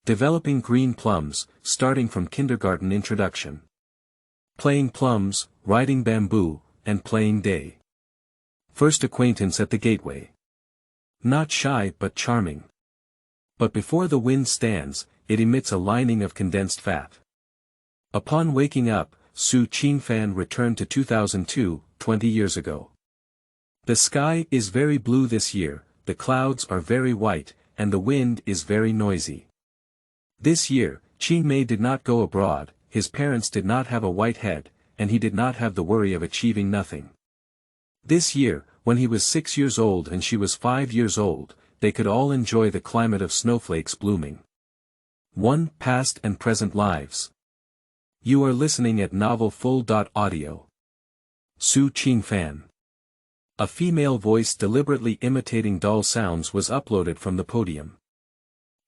Developing green plums, starting from kindergarten introduction. Playing plums, riding bamboo, and playing day. First acquaintance at the gateway. Not shy but charming. But before the wind stands, it emits a lining of condensed fat. Upon waking up, Qingfan returned to 2002, 20 years ago. The sky is very blue this year, the clouds are very white, and the wind is very noisy. This year, Qingmei did not go abroad, his parents did not have a white head, and he did not have the worry of achieving nothing. This year, when he was 6 years old and she was 5 years old, they could all enjoy the climate of snowflakes blooming. 1. Past and present lives. You are listening at novel full.audio. Qingfan. A female voice deliberately imitating dull sounds was uploaded from the podium.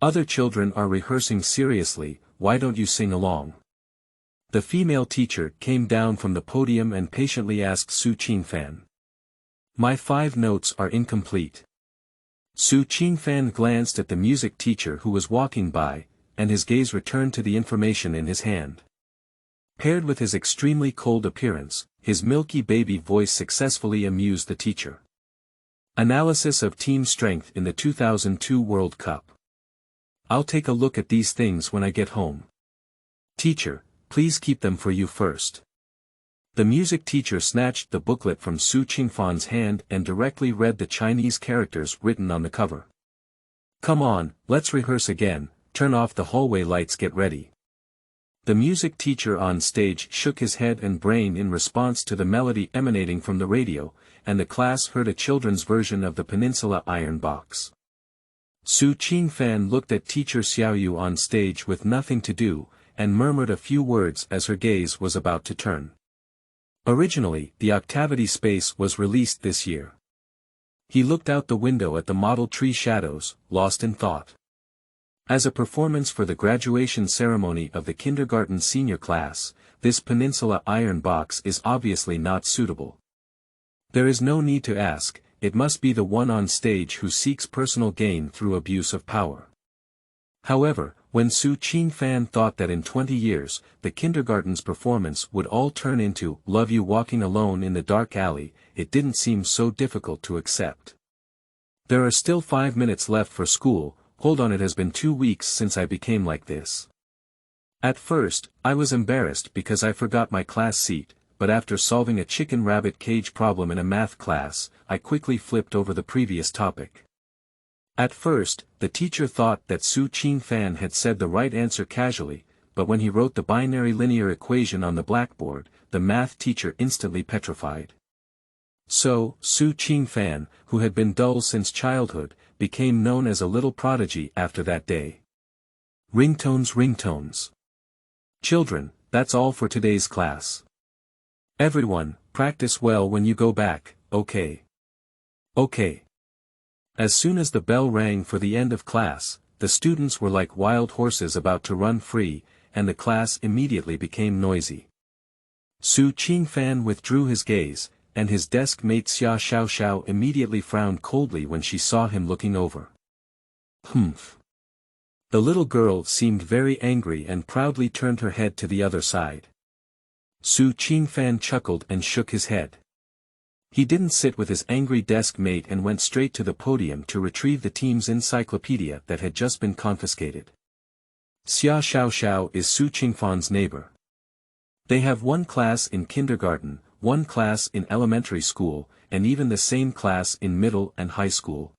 Other children are rehearsing seriously, why don't you sing along? The female teacher came down from the podium and patiently asked Qingfan. My 5 notes are incomplete. Qingfan glanced at the music teacher who was walking by, and his gaze returned to the information in his hand. Paired with his extremely cold appearance, his milky baby voice successfully amused the teacher. Analysis of team strength in the 2002 World Cup. I'll take a look at these things when I get home. Teacher, please keep them for you first. The music teacher snatched the booklet from Qingfan's hand and directly read the Chinese characters written on the cover. Come on, let's rehearse again, turn off the hallway lights, get ready. The music teacher on stage shook his head and brain in response to the melody emanating from the radio, and the class heard a children's version of the Peninsula Iron Box. Qingfan looked at teacher Xiaoxiao on stage with nothing to do, and murmured a few words as her gaze was about to turn. Originally, the Octavity space was released this year. He looked out the window at the model tree shadows, lost in thought. As a performance for the graduation ceremony of the kindergarten senior class, this Peninsula Iron Box is obviously not suitable. There is no need to ask, it must be the one on stage who seeks personal gain through abuse of power. However, when Qingfan thought that in 20 years, the kindergarten's performance would all turn into "Love You Walking Alone in the Dark Alley," it didn't seem so difficult to accept. There are still 5 minutes left for school, hold on, it has been 2 weeks since I became like this. At first, I was embarrassed because I forgot my class seat, but after solving a chicken-rabbit cage problem in a math class, I quickly flipped over the previous topic. At first, the teacher thought that Qingfan had said the right answer casually, but when he wrote the binary linear equation on the blackboard, the math teacher instantly petrified. So, Qingfan, who had been dull since childhood, became known as a little prodigy after that day. Ringtones. Children, that's all for today's class. Everyone, practice well when you go back, okay? Okay. As soon as the bell rang for the end of class, the students were like wild horses about to run free, and the class immediately became noisy. Qingfan withdrew his gaze, and his desk mate Xiaoxiao immediately frowned coldly when she saw him looking over. Humph. The little girl seemed very angry and proudly turned her head to the other side. Qingfan chuckled and shook his head. He didn't sit with his angry desk mate and went straight to the podium to retrieve the team's encyclopedia that had just been confiscated. Xiaoxiao is Qingfan's neighbor. They have one class in kindergarten, one class in elementary school, and even the same class in middle and high school.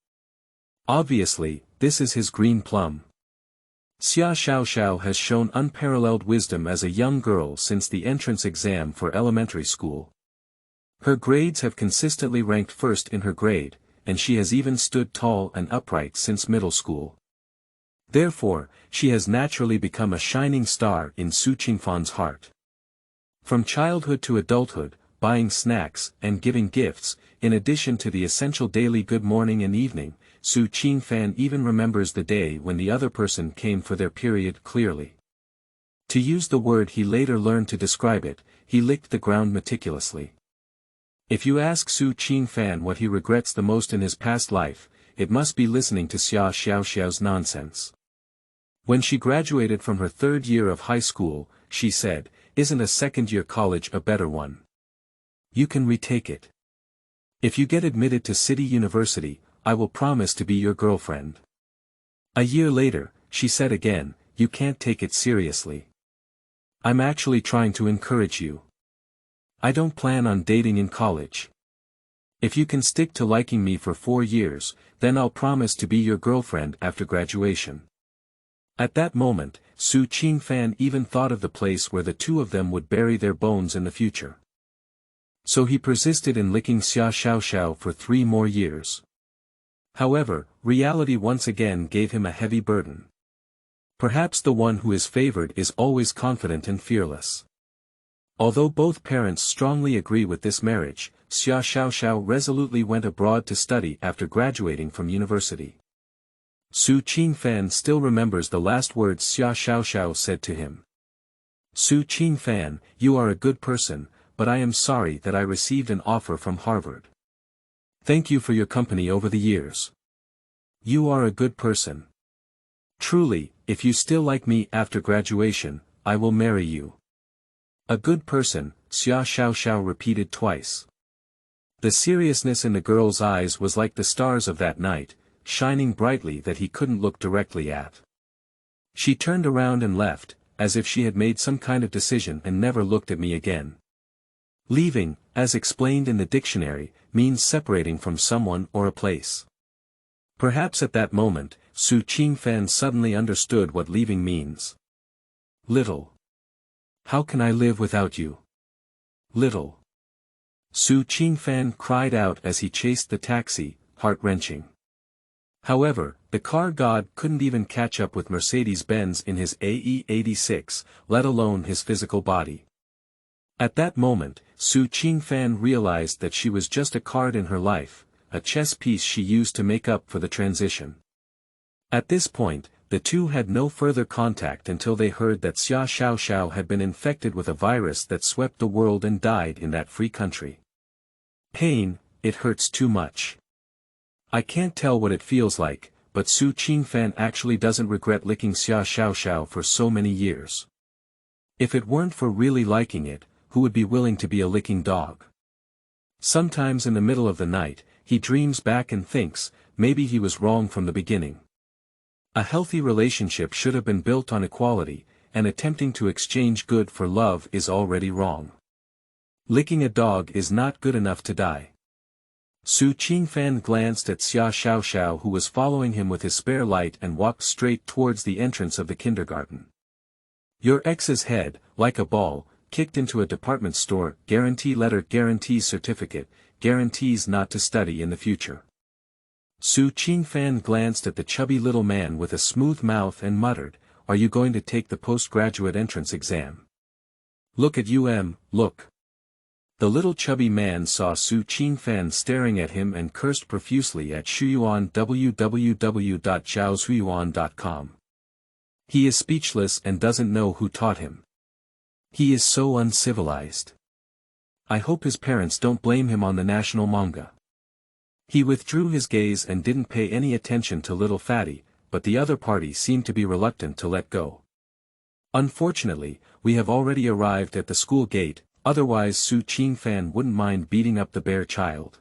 Obviously, this is his green plum. Xiaoxiao has shown unparalleled wisdom as a young girl since the entrance exam for elementary school. Her grades have consistently ranked first in her grade, and she has even stood tall and upright since middle school. Therefore, she has naturally become a shining star in Qingfan's heart. From childhood to adulthood, buying snacks and giving gifts, in addition to the essential daily good morning and evening, Qingfan even remembers the day when the other person came for their period clearly. To use the word he later learned to describe it, he licked the ground meticulously. If you ask Qingfan what he regrets the most in his past life, it must be listening to Xiaoxiao's nonsense. When she graduated from her third year of high school, she said, "Isn't a second-year college a better one? You can retake it. If you get admitted to City University, I will promise to be your girlfriend." A year later, she said again, "You can't take it seriously. I'm actually trying to encourage you. I don't plan on dating in college. If you can stick to liking me for 4 years, then I'll promise to be your girlfriend after graduation." At that moment, Su Qingfan even thought of the place where the two of them would bury their bones in the future. So he persisted in licking Xiaoxiao for 3 more years. However, reality once again gave him a heavy burden. Perhaps the one who is favored is always confident and fearless. Although both parents strongly agree with this marriage, Xiaoxiao resolutely went abroad to study after graduating from university. Su Qingfan still remembers the last words Xiaoxiao said to him. "Su Qingfan, you are a good person, but I am sorry that I received an offer from Harvard. Thank you for your company over the years. You are a good person. Truly, if you still like me after graduation, I will marry you." "A good person," Xiaoxiao repeated twice. The seriousness in the girl's eyes was like the stars of that night, shining brightly that he couldn't look directly at. She turned around and left, as if she had made some kind of decision and never looked at me again. Leaving, as explained in the dictionary, means separating from someone or a place. Perhaps at that moment, Su Qingfan suddenly understood what leaving means. Little. How can I live without you? Little. Su Qingfan cried out as he chased the taxi, heart-wrenching. However, the car god couldn't even catch up with Mercedes-Benz in his AE86, let alone his physical body. At that moment, Su Qingfan realized that she was just a card in her life, a chess piece she used to make up for the transition. At this point, the two had no further contact until they heard that Xiaoxiao had been infected with a virus that swept the world and died in that free country. Pain, it hurts too much. I can't tell what it feels like, but Su Qingfan actually doesn't regret licking Xiaoxiao for so many years. If it weren't for really liking it, who would be willing to be a licking dog? Sometimes in the middle of the night, he dreams back and thinks, maybe he was wrong from the beginning. A healthy relationship should have been built on equality, and attempting to exchange good for love is already wrong. Licking a dog is not good enough to die. Su Qingfan glanced at Xiaoxiao who was following him with his spare light and walked straight towards the entrance of the kindergarten. Your ex's head, like a ball, kicked into a department store, guarantee letter guarantee certificate, guarantees not to study in the future. Su Qingfan glanced at the chubby little man with a smooth mouth and muttered, "Are you going to take the postgraduate entrance exam? Look at look." The little chubby man saw Su Qingfan staring at him and cursed profusely at Shuyuan www.zhaoshuyuan.com. He is speechless and doesn't know who taught him. He is so uncivilized. I hope his parents don't blame him on the national manga. He withdrew his gaze and didn't pay any attention to little fatty, but the other party seemed to be reluctant to let go. Unfortunately, we have already arrived at the school gate, otherwise Su Qingfan wouldn't mind beating up the bare child.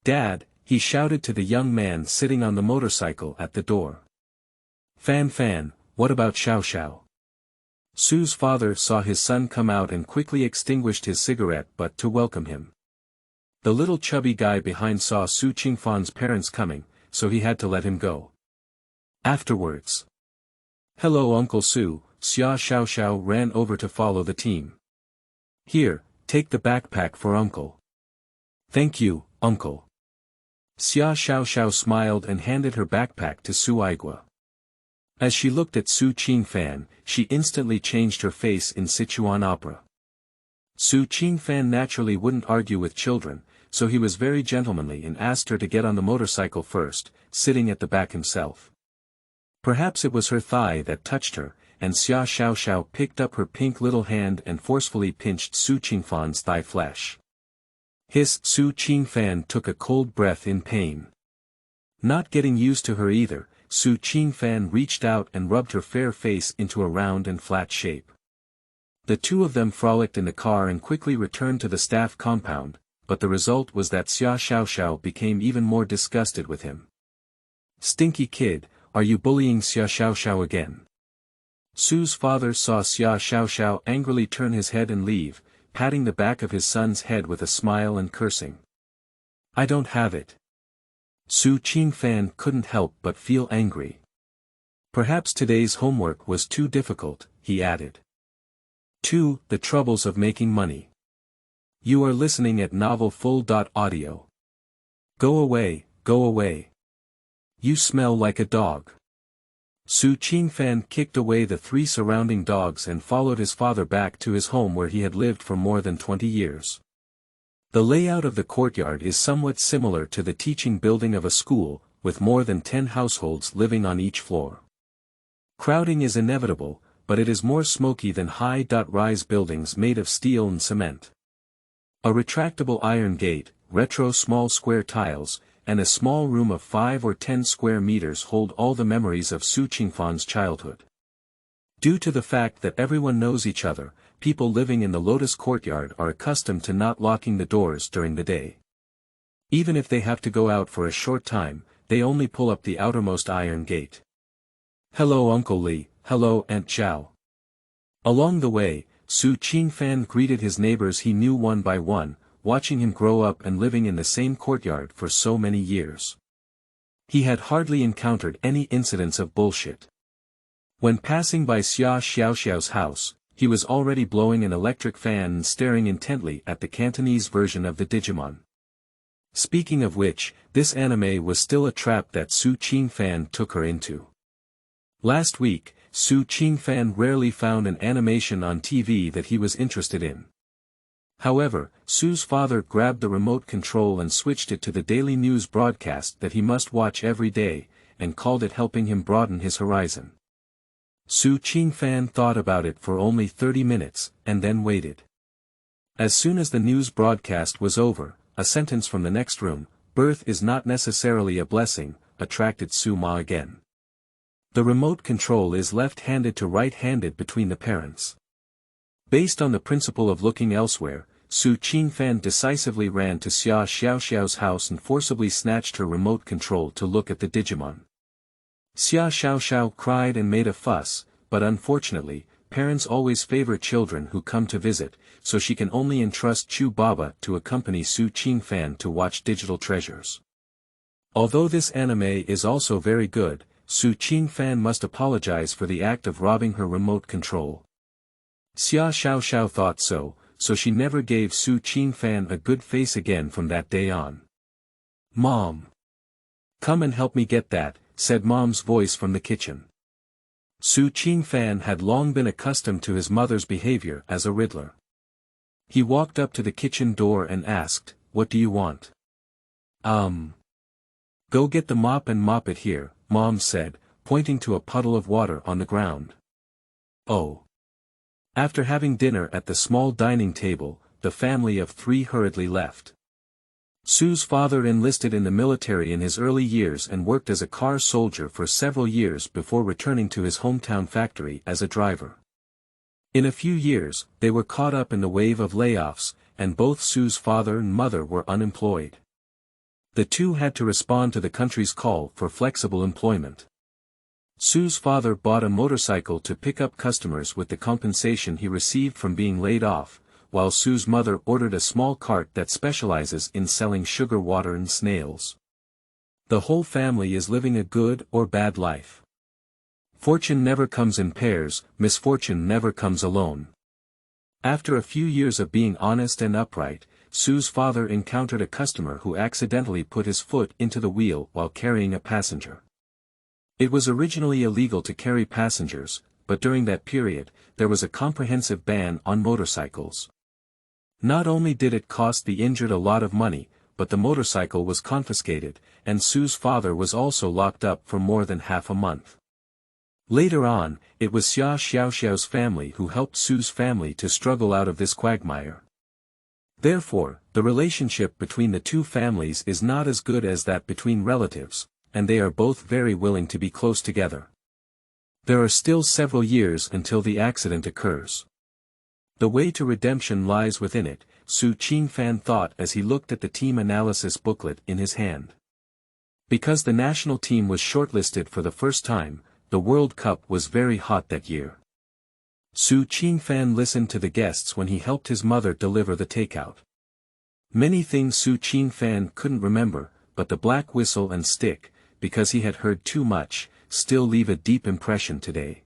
Dad, he shouted to the young man sitting on the motorcycle at the door. Fan, what about Xiaoxiao? Su's father saw his son come out and quickly extinguished his cigarette butt to welcome him. The little chubby guy behind saw Su Qingfan's parents coming, so he had to let him go. Afterwards. Hello Uncle Su, Xiaoxiao ran over to follow the team. Here, take the backpack for Uncle. Thank you, Uncle. Xiaoxiao smiled and handed her backpack to Su Aigua. As she looked at Su Qingfan, she instantly changed her face in Sichuan opera. Su Qingfan naturally wouldn't argue with children, so he was very gentlemanly and asked her to get on the motorcycle first, sitting at the back himself. Perhaps it was her thigh that touched her, and Xiaoxiao picked up her pink little hand and forcefully pinched Su Qingfan's thigh flesh. Su Qingfan took a cold breath in pain. Not getting used to her either, Su Qingfan reached out and rubbed her fair face into a round and flat shape. The two of them frolicked in the car and quickly returned to the staff compound, but the result was that Xiaoxiao became even more disgusted with him. "Stinky kid, are you bullying Xiaoxiao again?" Su's father saw Xiaoxiao angrily turn his head and leave, patting the back of his son's head with a smile and cursing. "I don't have it." Su Qingfan couldn't help but feel angry. "Perhaps today's homework was too difficult," he added. 2. The troubles of making money. You are listening at novel.Audio. Go away, go away. You smell like a dog. Su Qingfan kicked away the 3 surrounding dogs and followed his father back to his home where he had lived for more than 20 years. The layout of the courtyard is somewhat similar to the teaching building of a school, with more than 10 households living on each floor. Crowding is inevitable, but it is more smoky than high-rise buildings made of steel and cement. A retractable iron gate, retro small square tiles, and a small room of 5 or 10 square meters hold all the memories of Su Qingfan's childhood. Due to the fact that everyone knows each other, people living in the Lotus Courtyard are accustomed to not locking the doors during the day. Even if they have to go out for a short time, they only pull up the outermost iron gate. "Hello Uncle Li, hello Aunt Zhao." Along the way, Su Qingfan greeted his neighbors he knew one by one, watching him grow up and living in the same courtyard for so many years. He had hardly encountered any incidents of bullshit. When passing by Xiaoxiao's house, he was already blowing an electric fan and staring intently at the Cantonese version of the Digimon. Speaking of which, this anime was still a trap that Su Qingfan took her into. Last week, Su Qingfan rarely found an animation on TV that he was interested in. However, Su's father grabbed the remote control and switched it to the daily news broadcast that he must watch every day, and called it helping him broaden his horizon. Su Qingfan thought about it for only 30 minutes, and then waited. As soon as the news broadcast was over, a sentence from the next room, "Birth is not necessarily a blessing," attracted Su Ma again. The remote control is left-handed to right-handed between the parents. Based on the principle of looking elsewhere, Su Qingfan decisively ran to Xiaoxiao's house and forcibly snatched her remote control to look at the Digimon. Xiaoxiao cried and made a fuss, but unfortunately, parents always favor children who come to visit, so she can only entrust Chu Baba to accompany Su Qingfan to watch digital treasures. Although this anime is also very good, Su Qingfan must apologize for the act of robbing her remote control. Xiaoxiao thought so she never gave Su Qingfan a good face again from that day on. "Mom! Come and help me get that," said Mom's voice from the kitchen. Su Qingfan had long been accustomed to his mother's behavior as a riddler. He walked up to the kitchen door and asked, "What do you want?" Go get the mop and mop it here," Mom said, pointing to a puddle of water on the ground. "Oh." After having dinner at the small dining table, the family of 3 hurriedly left. Su's father enlisted in the military in his early years and worked as a car soldier for several years before returning to his hometown factory as a driver. In a few years, they were caught up in the wave of layoffs, and both Su's father and mother were unemployed. The two had to respond to the country's call for flexible employment. Su's father bought a motorcycle to pick up customers with the compensation he received from being laid off, while Su's mother ordered a small cart that specializes in selling sugar water and snails. The whole family is living a good or bad life. Fortune never comes in pairs, misfortune never comes alone. After a few years of being honest and upright, Su's father encountered a customer who accidentally put his foot into the wheel while carrying a passenger. It was originally illegal to carry passengers, but during that period, there was a comprehensive ban on motorcycles. Not only did it cost the injured a lot of money, but the motorcycle was confiscated, and Su's father was also locked up for more than half a month. Later on, it was Xiaoxiao's family who helped Su's family to struggle out of this quagmire. Therefore, the relationship between the two families is not as good as that between relatives, and they are both very willing to be close together. There are still several years until the accident occurs. The way to redemption lies within it, Qingfan thought as he looked at the team analysis booklet in his hand. Because the national team was shortlisted for the first time, the World Cup was very hot that year. Qingfan listened to the guests when he helped his mother deliver the takeout. Many things Qingfan couldn't remember, but the black whistle and stick, because he had heard too much, still leave a deep impression today.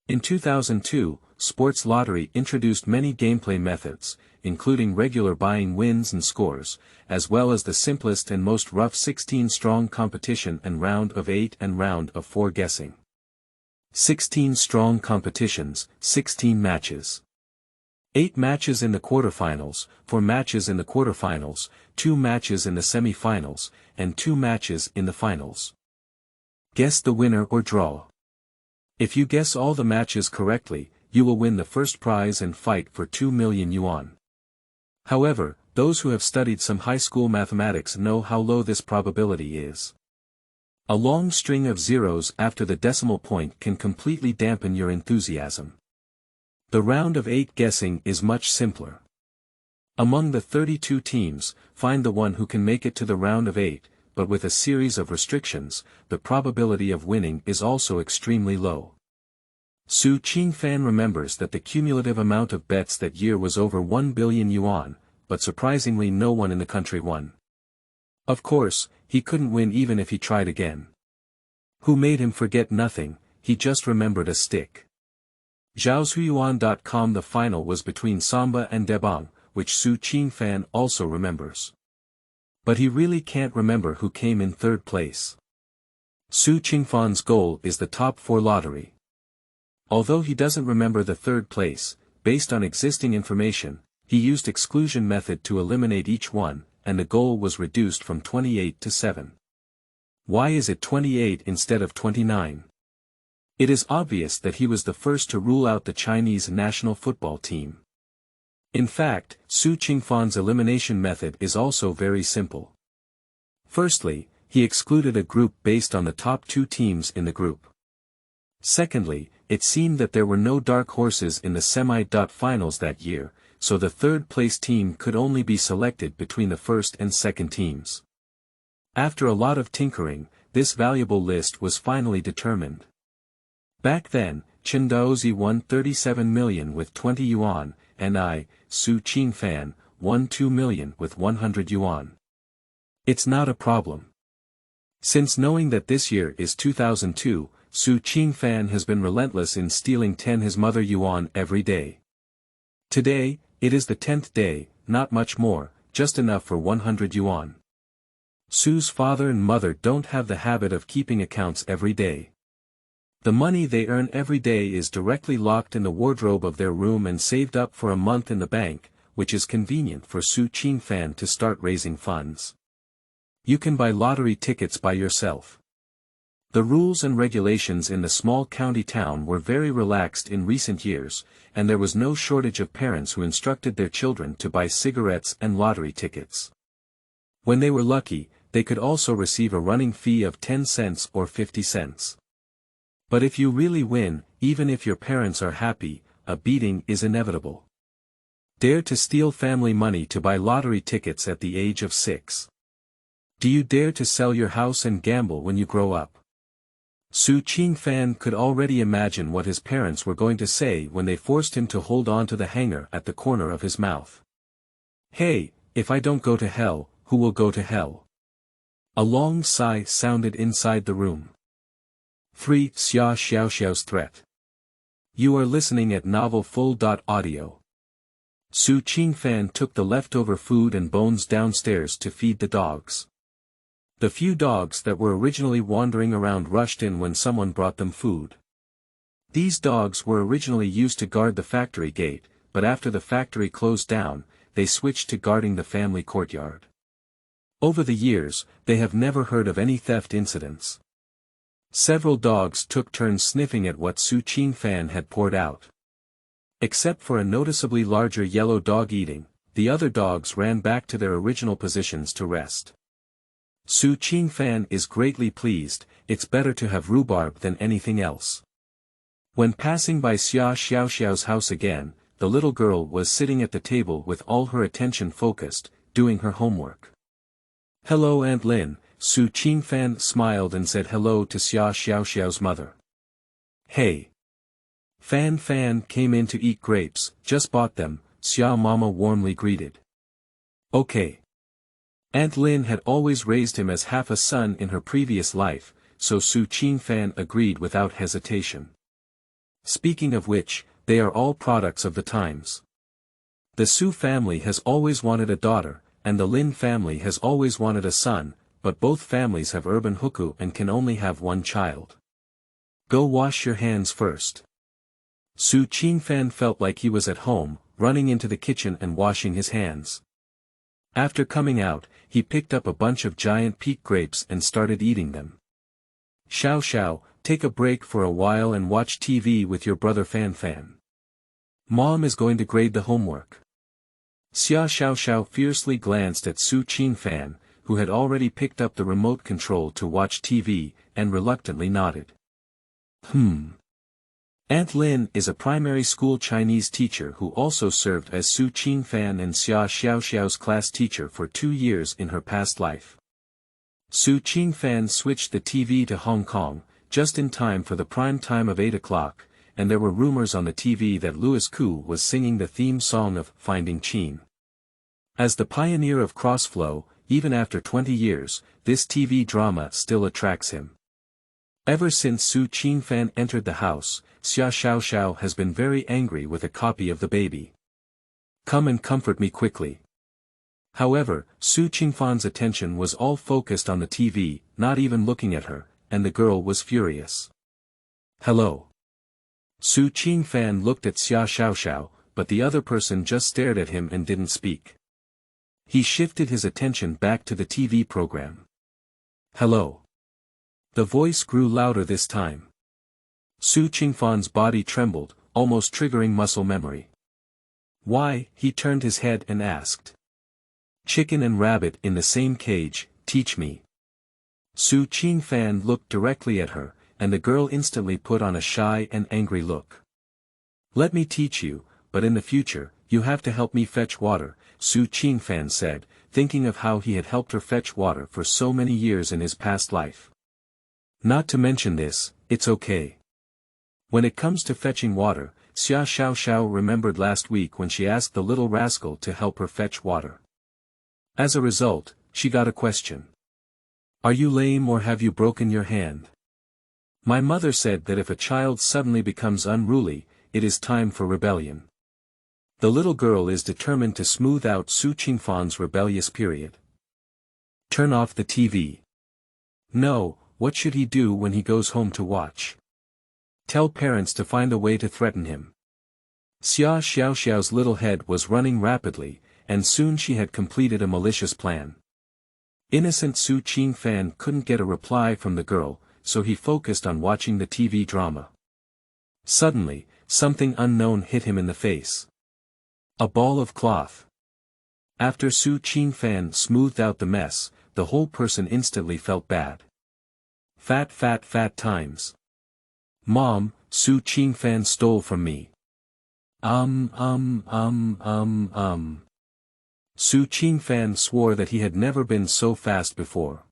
In 2002, Sports Lottery introduced many gameplay methods, including regular buying wins and scores, as well as the simplest and most rough 16-strong competition and round of 8 and round of 4 guessing. 16-strong competitions, 16 matches. 8 matches in the quarterfinals, 4 matches in the quarterfinals, 2 matches in the semi-finals, and 2 matches in the finals. Guess the winner or draw. If you guess all the matches correctly, you will win the first prize and fight for 2 million yuan. However, those who have studied some high school mathematics know how low this probability is. A long string of zeros after the decimal point can completely dampen your enthusiasm. The round of 8 guessing is much simpler. Among the 32 teams, find the one who can make it to the round of 8, but with a series of restrictions, the probability of winning is also extremely low. Qingfan remembers that the cumulative amount of bets that year was over 1 billion yuan, but surprisingly no one in the country won. Of course, he couldn't win even if he tried again. Who made him forget nothing, he just remembered a stick. Xiaoxiao.com. The final was between Samba and Debang, which Qingfan also remembers. But he really can't remember who came in third place. Qingfan's goal is the top 4 lottery. Although he doesn't remember the third place, based on existing information, he used exclusion method to eliminate each one, and the goal was reduced from 28 to 7. Why is it 28 instead of 29? It is obvious that he was the first to rule out the Chinese national football team. In fact, Qingfan's elimination method is also very simple. Firstly, he excluded a group based on the top 2 teams in the group. Secondly, it seemed that there were no dark horses in the semi-finals that year, so the third-place team could only be selected between the first and second teams. After a lot of tinkering, this valuable list was finally determined. Back then, Chen Daozi won 37 million with 20 yuan, and Qingfan, won 2 million with 100 yuan. It's not a problem. Since knowing that this year is 2002, Qingfan has been relentless in stealing 10 his mother yuan every day. Today, it is the 10th day, not much more, just enough for 100 yuan. Su's father and mother don't have the habit of keeping accounts every day. The money they earn every day is directly locked in the wardrobe of their room and saved up for a month in the bank, which is convenient for Qingfan to start raising funds. You can buy lottery tickets by yourself. The rules and regulations in the small county town were very relaxed in recent years, and there was no shortage of parents who instructed their children to buy cigarettes and lottery tickets. When they were lucky, they could also receive a running fee of 10 cents or 50 cents. But if you really win, even if your parents are happy, a beating is inevitable. Dare to steal family money to buy lottery tickets at the age of 6. Do you dare to sell your house and gamble when you grow up? Qingfan could already imagine what his parents were going to say when they forced him to hold on to the hanger at the corner of his mouth. Hey, if I don't go to hell, who will go to hell? A long sigh sounded inside the room. 3. Xiaoxiao's threat. You are listening at novelfull.audio. Qingfan took the leftover food and bones downstairs to feed the dogs. The few dogs that were originally wandering around rushed in when someone brought them food. These dogs were originally used to guard the factory gate, but after the factory closed down, they switched to guarding the family courtyard. Over the years, they have never heard of any theft incidents. Several dogs took turns sniffing at what Qingfan had poured out. Except for a noticeably larger yellow dog eating, the other dogs ran back to their original positions to rest. Su Qingfan is greatly pleased, it's better to have rhubarb than anything else. When passing by Xiaoxiao's house again, the little girl was sitting at the table with all her attention focused, doing her homework. Hello Aunt Lin, Su Qingfan smiled and said hello to Xiaoxiao's mother. Hey. Fan came in to eat grapes, just bought them, Xiao Mama warmly greeted. Okay. Aunt Lin had always raised him as half a son in her previous life, so Su Qingfan agreed without hesitation. Speaking of which, they are all products of the times. The Su family has always wanted a daughter, and the Lin family has always wanted a son, but both families have urban hukou and can only have one child. Go wash your hands first. Su Qingfan felt like he was at home, running into the kitchen and washing his hands. After coming out, he picked up a bunch of giant peak grapes and started eating them. Xiaoxiao, take a break for a while and watch TV with your brother Fan. Mom is going to grade the homework. Xiaoxiao fiercely glanced at Su Qingfan, who had already picked up the remote control to watch TV, and reluctantly nodded. Aunt Lin is a primary school Chinese teacher who also served as Su Qingfan and Xiaoxiao's class teacher for 2 years in her past life. Su Qingfan switched the TV to Hong Kong, just in time for the prime time of 8 o'clock, and there were rumors on the TV that Louis Koo was singing the theme song of Finding Qin. As the pioneer of crossflow, even after 20 years, this TV drama still attracts him. Ever since Su Qingfan entered the house, Xiaoxiao has been very angry with a copy of the baby. Come and comfort me quickly. However, Su Qingfan's attention was all focused on the TV, not even looking at her, and the girl was furious. Hello. Su Qingfan looked at Xiaoxiao, but the other person just stared at him and didn't speak. He shifted his attention back to the TV program. Hello. The voice grew louder this time. Su Qingfan's body trembled, almost triggering muscle memory. Why? He turned his head and asked. Chicken and rabbit in the same cage, teach me. Su Qingfan looked directly at her, and the girl instantly put on a shy and angry look. Let me teach you, but in the future, you have to help me fetch water, Su Qingfan said, thinking of how he had helped her fetch water for so many years in his past life. Not to mention this, it's okay. When it comes to fetching water, Xiaoxiao remembered last week when she asked the little rascal to help her fetch water. As a result, she got a question. Are you lame or have you broken your hand? My mother said that if a child suddenly becomes unruly, it is time for rebellion. The little girl is determined to smooth out Su Qingfan's rebellious period. Turn off the TV. No, what should he do when he goes home to watch? Tell parents to find a way to threaten him. Xiaoxiao's little head was running rapidly, and soon she had completed a malicious plan. Innocent Su Qingfan couldn't get a reply from the girl, so he focused on watching the TV drama. Suddenly, something unknown hit him in the face. A ball of cloth. After Su Qingfan smoothed out the mess, the whole person instantly felt bad. Fat times. Mom, Su Qingfan stole from me. Su Qingfan swore that he had never been so fast before.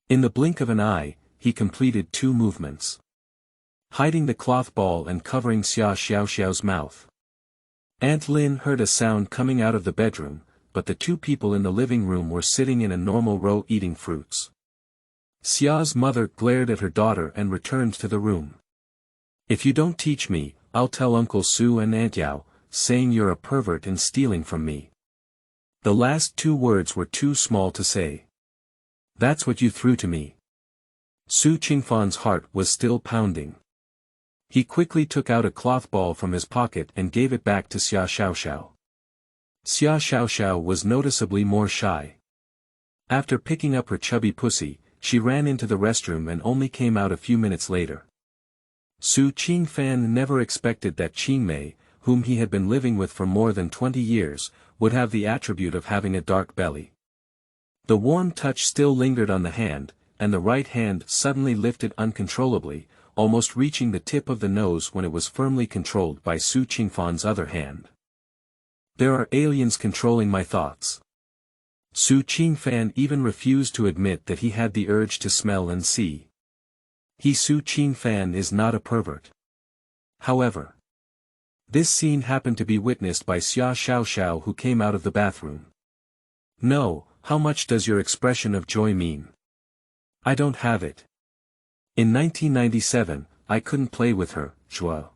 In the blink of an eye, he completed 2 movements. Hiding the cloth ball and covering Xiaoxiao's mouth. Aunt Lin heard a sound coming out of the bedroom, but the 2 people in the living room were sitting in a normal row eating fruits. Xia's mother glared at her daughter and returned to the room. If you don't teach me, I'll tell Uncle Su and Aunt Yao, saying you're a pervert and stealing from me. The last 2 words were too small to say. That's what you threw to me. Su Qingfan's heart was still pounding. He quickly took out a cloth ball from his pocket and gave it back to Xiaoxiao. Xiaoxiao was noticeably more shy. After picking up her chubby pussy, she ran into the restroom and only came out a few minutes later. Su Qingfan never expected that Qingmei, whom he had been living with for more than 20 years, would have the attribute of having a dark belly. The warm touch still lingered on the hand, and the right hand suddenly lifted uncontrollably, almost reaching the tip of the nose when it was firmly controlled by Su Qingfan's other hand. There are aliens controlling my thoughts. Su Qingfan even refused to admit that he had the urge to smell and see. Su Qingfan is not a pervert. However, this scene happened to be witnessed by Xiaoxiao, who came out of the bathroom. No, how much does your expression of joy mean? I don't have it. In 1997, I couldn't play with her, Zhuo.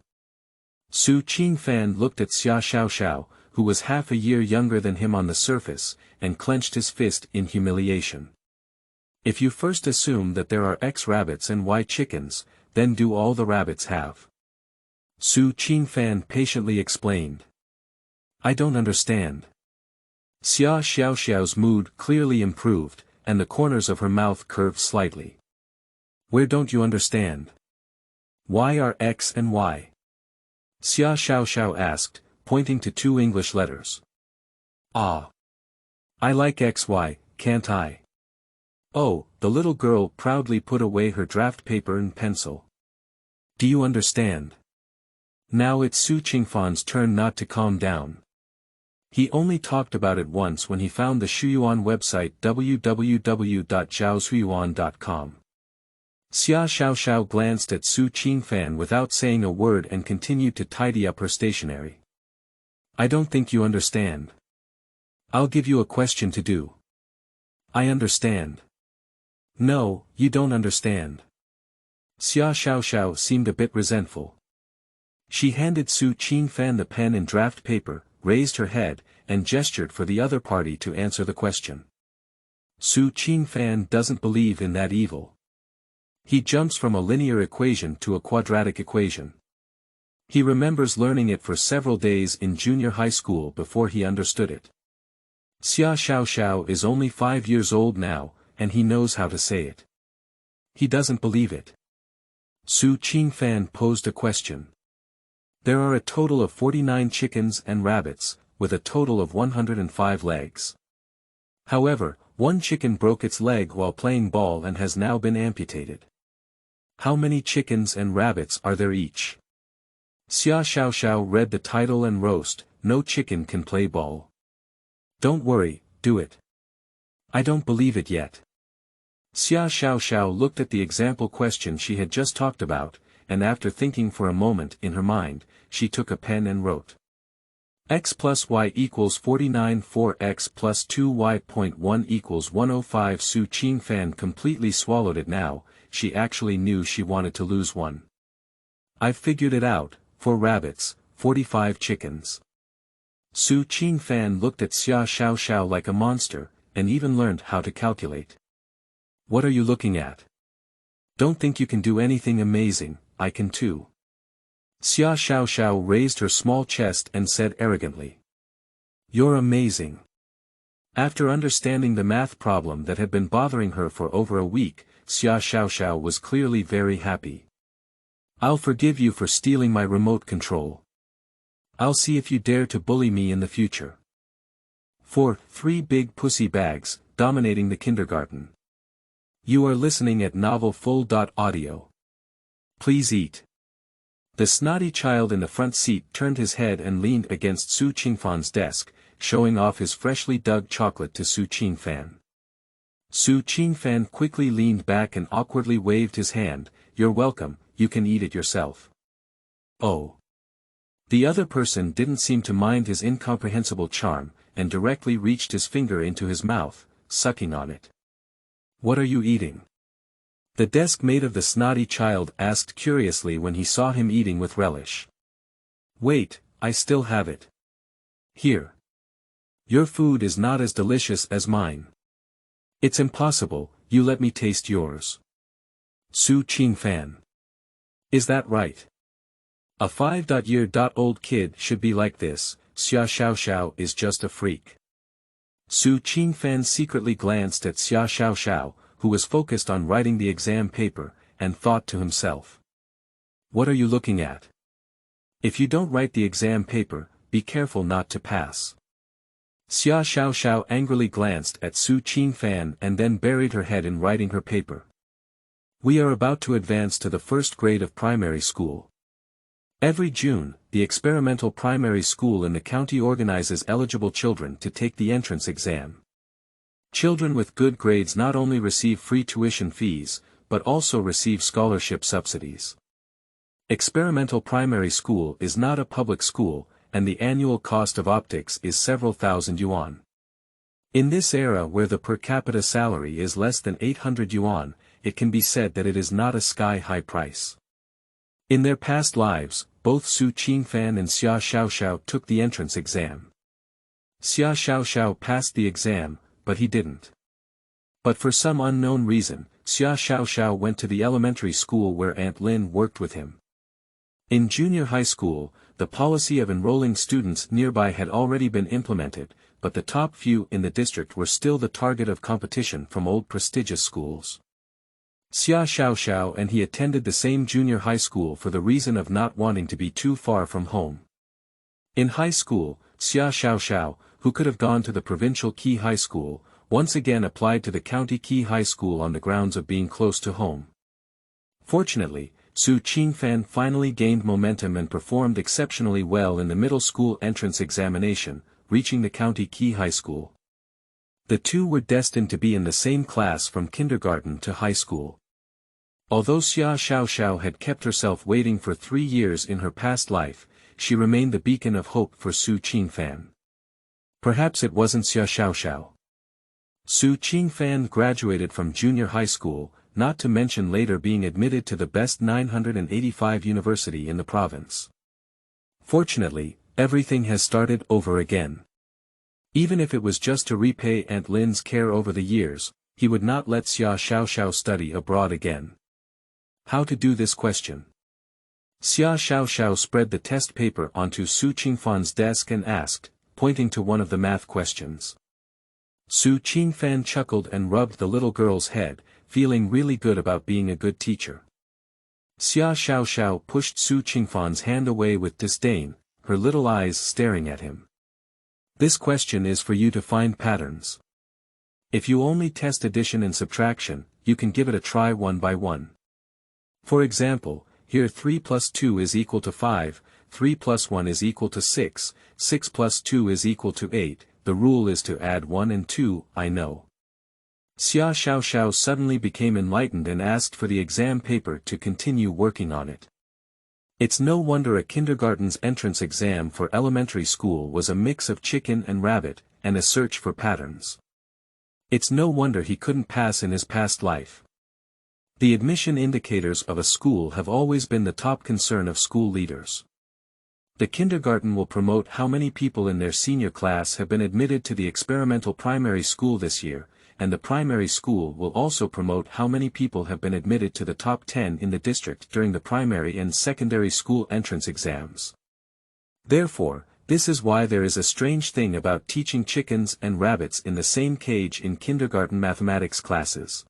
Su Qingfan looked at Xiaoxiao, who was half a year younger than him on the surface, and clenched his fist in humiliation. If you first assume that there are X rabbits and Y chickens, then do all the rabbits have? Su Qingfan patiently explained. I don't understand. Xiaoxiao's mood clearly improved, and the corners of her mouth curved slightly. Where don't you understand? Why are X and Y? Xiaoxiao asked, pointing to two English letters. Ah. I like XY, can't I? Oh, the little girl proudly put away her draft paper and pencil. Do you understand? Now it's Su Qingfan's turn not to calm down. He only talked about it once when he found the Shuyuan website www.zhaoshuyuan.com. Xiaoxiao glanced at Su Qingfan without saying a word and continued to tidy up her stationery. I don't think you understand. I'll give you a question to do. I understand. No, you don't understand. Xiaoxiao seemed a bit resentful. She handed Su Qingfan the pen and draft paper, raised her head, and gestured for the other party to answer the question. Su Qingfan doesn't believe in that evil. He jumps from a linear equation to a quadratic equation. He remembers learning it for several days in junior high school before he understood it. Xiaoxiao is only 5 years old now, and he knows how to say it. He doesn't believe it. Su Qingfan posed a question. There are a total of 49 chickens and rabbits, with a total of 105 legs. However, one chicken broke its leg while playing ball and has now been amputated. How many chickens and rabbits are there each? Xiaoxiao read the title and roast, No chicken can play ball. Don't worry, do it. I don't believe it yet. Xiaoxiao looked at the example question she had just talked about, and after thinking for a moment in her mind, she took a pen and wrote. X plus Y equals 49 4x plus 2y.1 equals 105. Su Qingfan completely swallowed it now, she actually knew she wanted to lose one. I've figured it out, 4 rabbits, 45 chickens. Su Qingfan looked at Xiaoxiao like a monster, and even learned how to calculate. What are you looking at? Don't think you can do anything amazing, I can too. Xiaoxiao raised her small chest and said arrogantly. You're amazing. After understanding the math problem that had been bothering her for over a week, Xiaoxiao was clearly very happy. I'll forgive you for stealing my remote control. I'll see if you dare to bully me in the future. 4. 3 big pussy bags, dominating the kindergarten. You are listening at novel full.audio. Please eat. The snotty child in the front seat turned his head and leaned against Su Qingfan's desk, showing off his freshly dug chocolate to Su Qingfan. Su Qingfan quickly leaned back and awkwardly waved his hand. You're welcome, you can eat it yourself. Oh. The other person didn't seem to mind his incomprehensible charm, and directly reached his finger into his mouth, sucking on it. What are you eating? The desk mate of the snotty child asked curiously when he saw him eating with relish. Wait, I still have it. Here. Your food is not as delicious as mine. It's impossible, you let me taste yours. Su Qingfan. Is that right? A 5-year-old kid should be like this. Xiaoxiao is just a freak. Su Qingfan secretly glanced at Xiaoxiao, who was focused on writing the exam paper, and thought to himself. What are you looking at? If you don't write the exam paper, be careful not to pass. Xiaoxiao angrily glanced at Su Qingfan and then buried her head in writing her paper. We are about to advance to the first grade of primary school. Every June, the experimental primary school in the county organizes eligible children to take the entrance exam. Children with good grades not only receive free tuition fees, but also receive scholarship subsidies. Experimental primary school is not a public school, and the annual cost of optics is several thousand yuan. In this era where the per capita salary is less than 800 yuan, it can be said that it is not a sky-high price. In their past lives, both Su Qingfan and Xiaoxiao took the entrance exam. Xiaoxiao passed the exam, but he didn't. But for some unknown reason, Xiaoxiao went to the elementary school where Aunt Lin worked with him. In junior high school, the policy of enrolling students nearby had already been implemented, but the top few in the district were still the target of competition from old prestigious schools. Xiaoxiao and he attended the same junior high school for the reason of not wanting to be too far from home. In high school, Xiaoxiao, who could have gone to the provincial Qi High School, once again applied to the county Qi High School on the grounds of being close to home. Fortunately, Su Qingfan finally gained momentum and performed exceptionally well in the middle school entrance examination, reaching the county Qi High School. The two were destined to be in the same class from kindergarten to high school. Although Xiaoxiao had kept herself waiting for 3 years in her past life, she remained the beacon of hope for Su Qingfan. Perhaps it wasn't Xiaoxiao. Su Qingfan graduated from junior high school, not to mention later being admitted to the best 985 university in the province. Fortunately, everything has started over again. Even if it was just to repay Aunt Lin's care over the years, he would not let Xiaoxiao study abroad again. How to do this question? Xiaoxiao spread the test paper onto Su Qingfan's desk and asked, pointing to one of the math questions. Su Qingfan chuckled and rubbed the little girl's head, feeling really good about being a good teacher. Xiaoxiao pushed Su Qingfan's hand away with disdain, her little eyes staring at him. This question is for you to find patterns. If you only test addition and subtraction, you can give it a try one by one. For example, here 3 plus 2 is equal to 5, 3 plus 1 is equal to 6, 6 plus 2 is equal to 8, the rule is to add 1 and 2, I know. Xiaoxiao suddenly became enlightened and asked for the exam paper to continue working on it. It's no wonder a kindergarten's entrance exam for elementary school was a mix of chicken and rabbit, and a search for patterns. It's no wonder he couldn't pass in his past life. The admission indicators of a school have always been the top concern of school leaders. The kindergarten will promote how many people in their senior class have been admitted to the experimental primary school this year, and the primary school will also promote how many people have been admitted to the top 10 in the district during the primary and secondary school entrance exams. Therefore, this is why there is a strange thing about teaching chickens and rabbits in the same cage in kindergarten mathematics classes.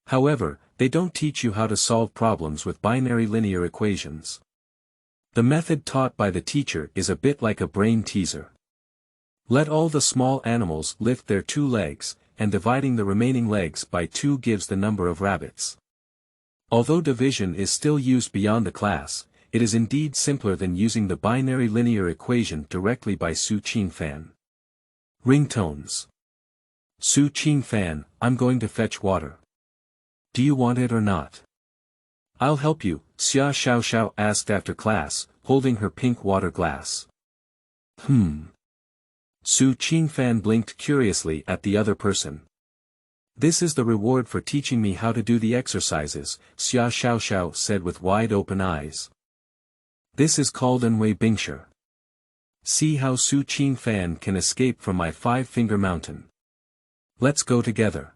However, they don't teach you how to solve problems with binary linear equations. The method taught by the teacher is a bit like a brain teaser. Let all the small animals lift their 2 legs, and dividing the remaining legs by 2 gives the number of rabbits. Although division is still used beyond the class, it is indeed simpler than using the binary linear equation directly by Su Qingfan. Ringtones. Su Qingfan, I'm going to fetch water. Do you want it or not? I'll help you, Xiaoxiao asked after class, holding her pink water glass. Su Qingfan blinked curiously at the other person. This is the reward for teaching me how to do the exercises, Xiaoxiao said with wide open eyes. This is called Anwei Bingshi. See how Su Qingfan can escape from my 5-finger mountain. Let's go together.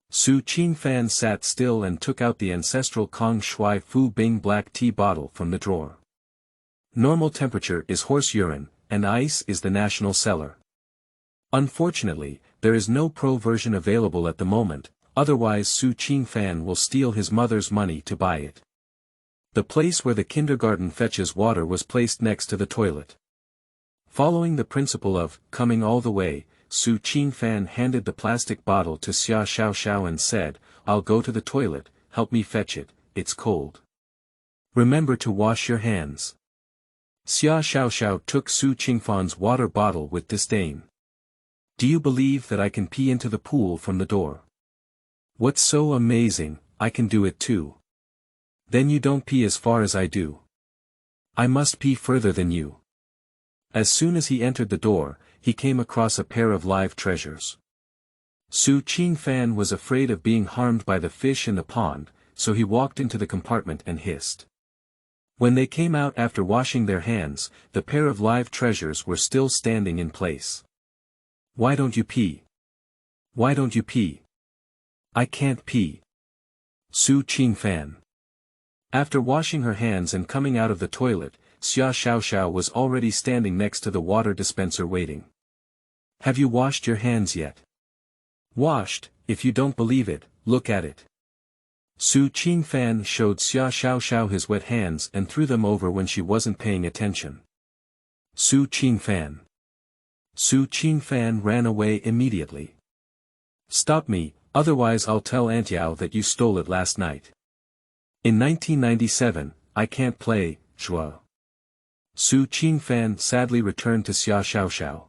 Su Qingfan sat still and took out the ancestral Kong Shui Fu Bing black tea bottle from the drawer. Normal temperature is horse urine, and ice is the national seller. Unfortunately, there is no pro version available at the moment, otherwise Su Qingfan will steal his mother's money to buy it. The place where the kindergarten fetches water was placed next to the toilet. Following the principle of coming all the way, Qingfan handed the plastic bottle to Xiaoxiao and said, "I'll go to the toilet, help me fetch it, it's cold. Remember to wash your hands." Xiaoxiao took Qingfan's water bottle with disdain. "Do you believe that I can pee into the pool from the door? What's so amazing, I can do it too. Then you don't pee as far as I do. I must pee further than you." As soon as he entered the door, he came across a pair of live treasures. Qingfan was afraid of being harmed by the fish in the pond, so he walked into the compartment and hissed. When they came out after washing their hands, the pair of live treasures were still standing in place. "Why don't you pee? Why don't you pee?" "I can't pee." Qingfan. After washing her hands and coming out of the toilet, Xiaoxiao was already standing next to the water dispenser waiting. "Have you washed your hands yet?" "Washed, if you don't believe it, look at it." Qingfan showed Xiaoxiao his wet hands and threw them over when she wasn't paying attention. Qingfan. Qingfan ran away immediately. "Stop me, otherwise I'll tell Aunt Yao that you stole it last night. In 1997, I can't play, Zhuo." Qingfan sadly returned to Xiaoxiao.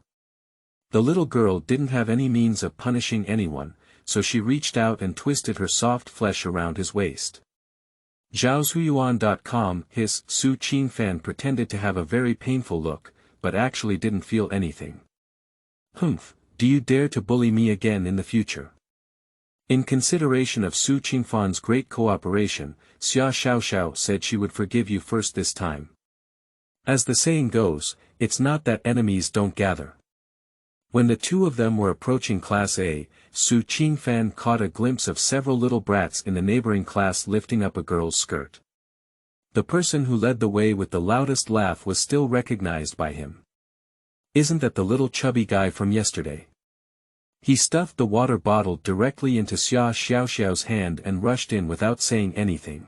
The little girl didn't have any means of punishing anyone, so she reached out and twisted her soft flesh around his waist. Zhaozuiyuan.com. His Qingfan pretended to have a very painful look, but actually didn't feel anything. "Humph, do you dare to bully me again in the future?" In consideration of Qingfan's great cooperation, Xiaoxiao said she would forgive you first this time. As the saying goes, it's not that enemies don't gather. When the two of them were approaching Class A, Qingfan caught a glimpse of several little brats in the neighboring class lifting up a girl's skirt. The person who led the way with the loudest laugh was still recognized by him. "Isn't that the little chubby guy from yesterday?" He stuffed the water bottle directly into Xiaoxiao's hand and rushed in without saying anything.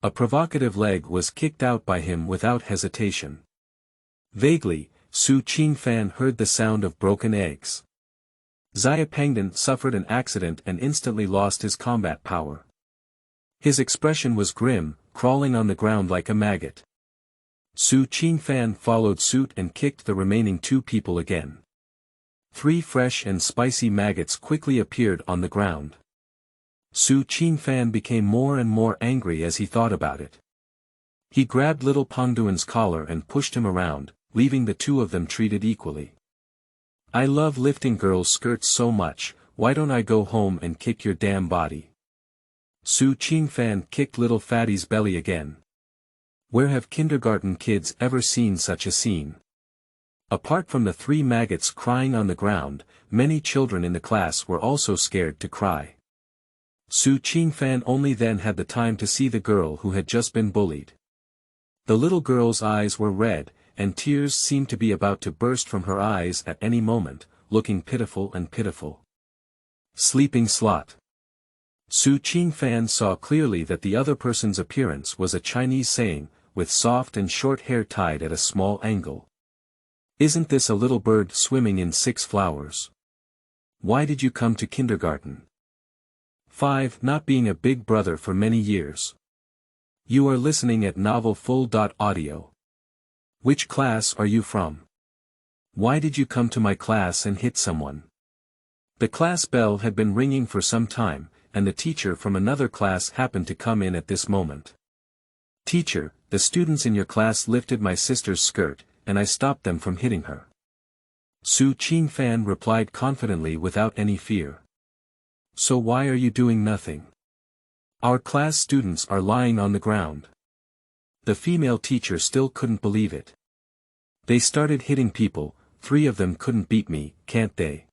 A provocative leg was kicked out by him without hesitation. Vaguely, Qingfan heard the sound of broken eggs. Xiaopengdan suffered an accident and instantly lost his combat power. His expression was grim, crawling on the ground like a maggot. Qingfan followed suit and kicked the remaining two people again. 3 fresh and spicy maggots quickly appeared on the ground. Qingfan became more and more angry as he thought about it. He grabbed little Pengduan's collar and pushed him around, leaving the two of them treated equally. "I love lifting girls' skirts so much, why don't I go home and kick your damn body?" Qingfan kicked little Fatty's belly again. Where have kindergarten kids ever seen such a scene? Apart from the 3 maggots crying on the ground, many children in the class were also scared to cry. Qingfan only then had the time to see the girl who had just been bullied. The little girl's eyes were red, and tears seemed to be about to burst from her eyes at any moment, looking pitiful and pitiful. "Sleeping slut." Qingfan saw clearly that the other person's appearance was a Chinese saying, with soft and short hair tied at a small angle. "Isn't this a little bird swimming in 6 flowers? Why did you come to kindergarten?" 5. Not being a big brother for many years. You are listening at novelfull.audio. Which class are you from? Why did you come to my class and hit someone? The class bell had been ringing for some time, and the teacher from another class happened to come in at this moment. "Teacher, the students in your class lifted my sister's skirt, and I stopped them from hitting her." Qingfan replied confidently without any fear. "So why are you doing nothing? Our class students are lying on the ground." The female teacher still couldn't believe it. "They started hitting people, 3 of them couldn't beat me, can't they?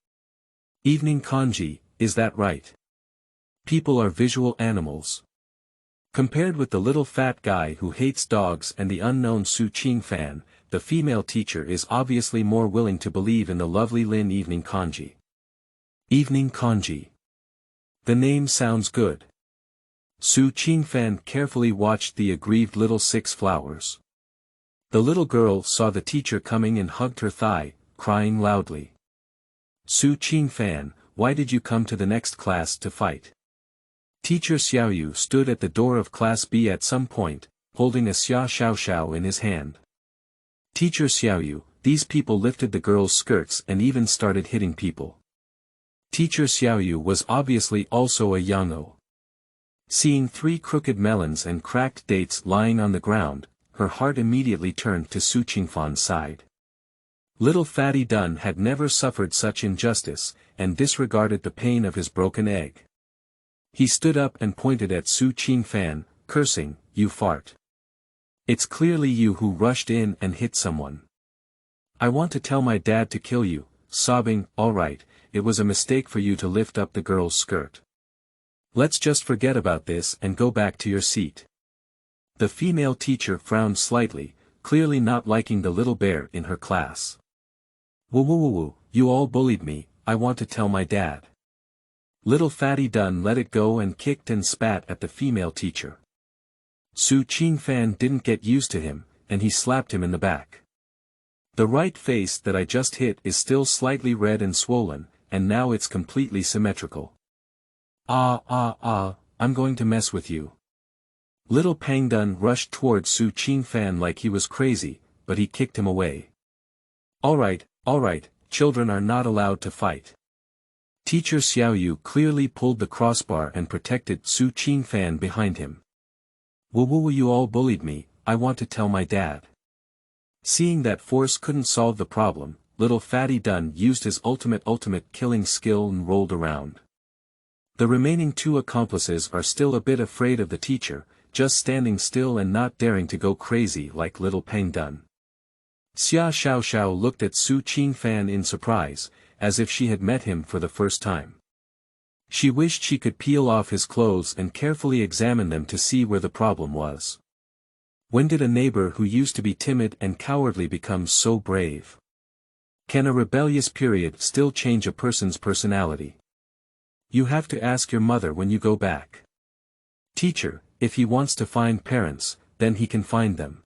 Evening Congee, is that right? People are visual animals." Compared with the little fat guy who hates dogs and the unknown Qingfan, the female teacher is obviously more willing to believe in the lovely Lin Evening Congee. Evening Congee. The name sounds good. Qingfan carefully watched the aggrieved little 6 flowers. The little girl saw the teacher coming and hugged her thigh, crying loudly. Su Qingfan, why did you come to the next class to fight? Teacher Xiaoyu stood at the door of Class B at some point, holding a Xiaoxiao in his hand. Teacher Xiaoyu, these people lifted the girl's skirts and even started hitting people. Teacher Xiaoyu was obviously also a Yango. Seeing 3 crooked melons and cracked dates lying on the ground, her heart immediately turned to Su Qingfan's side. Little fatty Dun had never suffered such injustice, and disregarded the pain of his broken egg. He stood up and pointed at Su Qingfan, cursing, "You fart. It's clearly you who rushed in and hit someone. I want to tell my dad to kill you," sobbing, "All right, it was a mistake for you to lift up the girl's skirt. Let's just forget about this and go back to your seat." The female teacher frowned slightly, clearly not liking the little bear in her class. "Woo woo woo woo, you all bullied me, I want to tell my dad." Little fatty Dun let it go and kicked and spat at the female teacher. Su Qingfan didn't get used to him, and he slapped him in the back. "The right face that I just hit is still slightly red and swollen, and now it's completely symmetrical. I'm going to mess with you." Little Pangdun rushed towards Su Qingfan like he was crazy, but he kicked him away. All right, children are not allowed to fight." Teacher Xiaoyu clearly pulled the crossbar and protected Su Qingfan behind him. "Woo woo, you all bullied me, I want to tell my dad." Seeing that force couldn't solve the problem, little fatty Dun used his ultimate killing skill and rolled around. The remaining 2 accomplices are still a bit afraid of the teacher, just standing still and not daring to go crazy like little Pangdun. Xiaoxiao looked at Su Qingfan in surprise, as if she had met him for the first time. She wished she could peel off his clothes and carefully examine them to see where the problem was. When did a neighbor who used to be timid and cowardly become so brave? Can a rebellious period still change a person's personality? You have to ask your mother when you go back. Teacher, if he wants to find parents, then he can find them.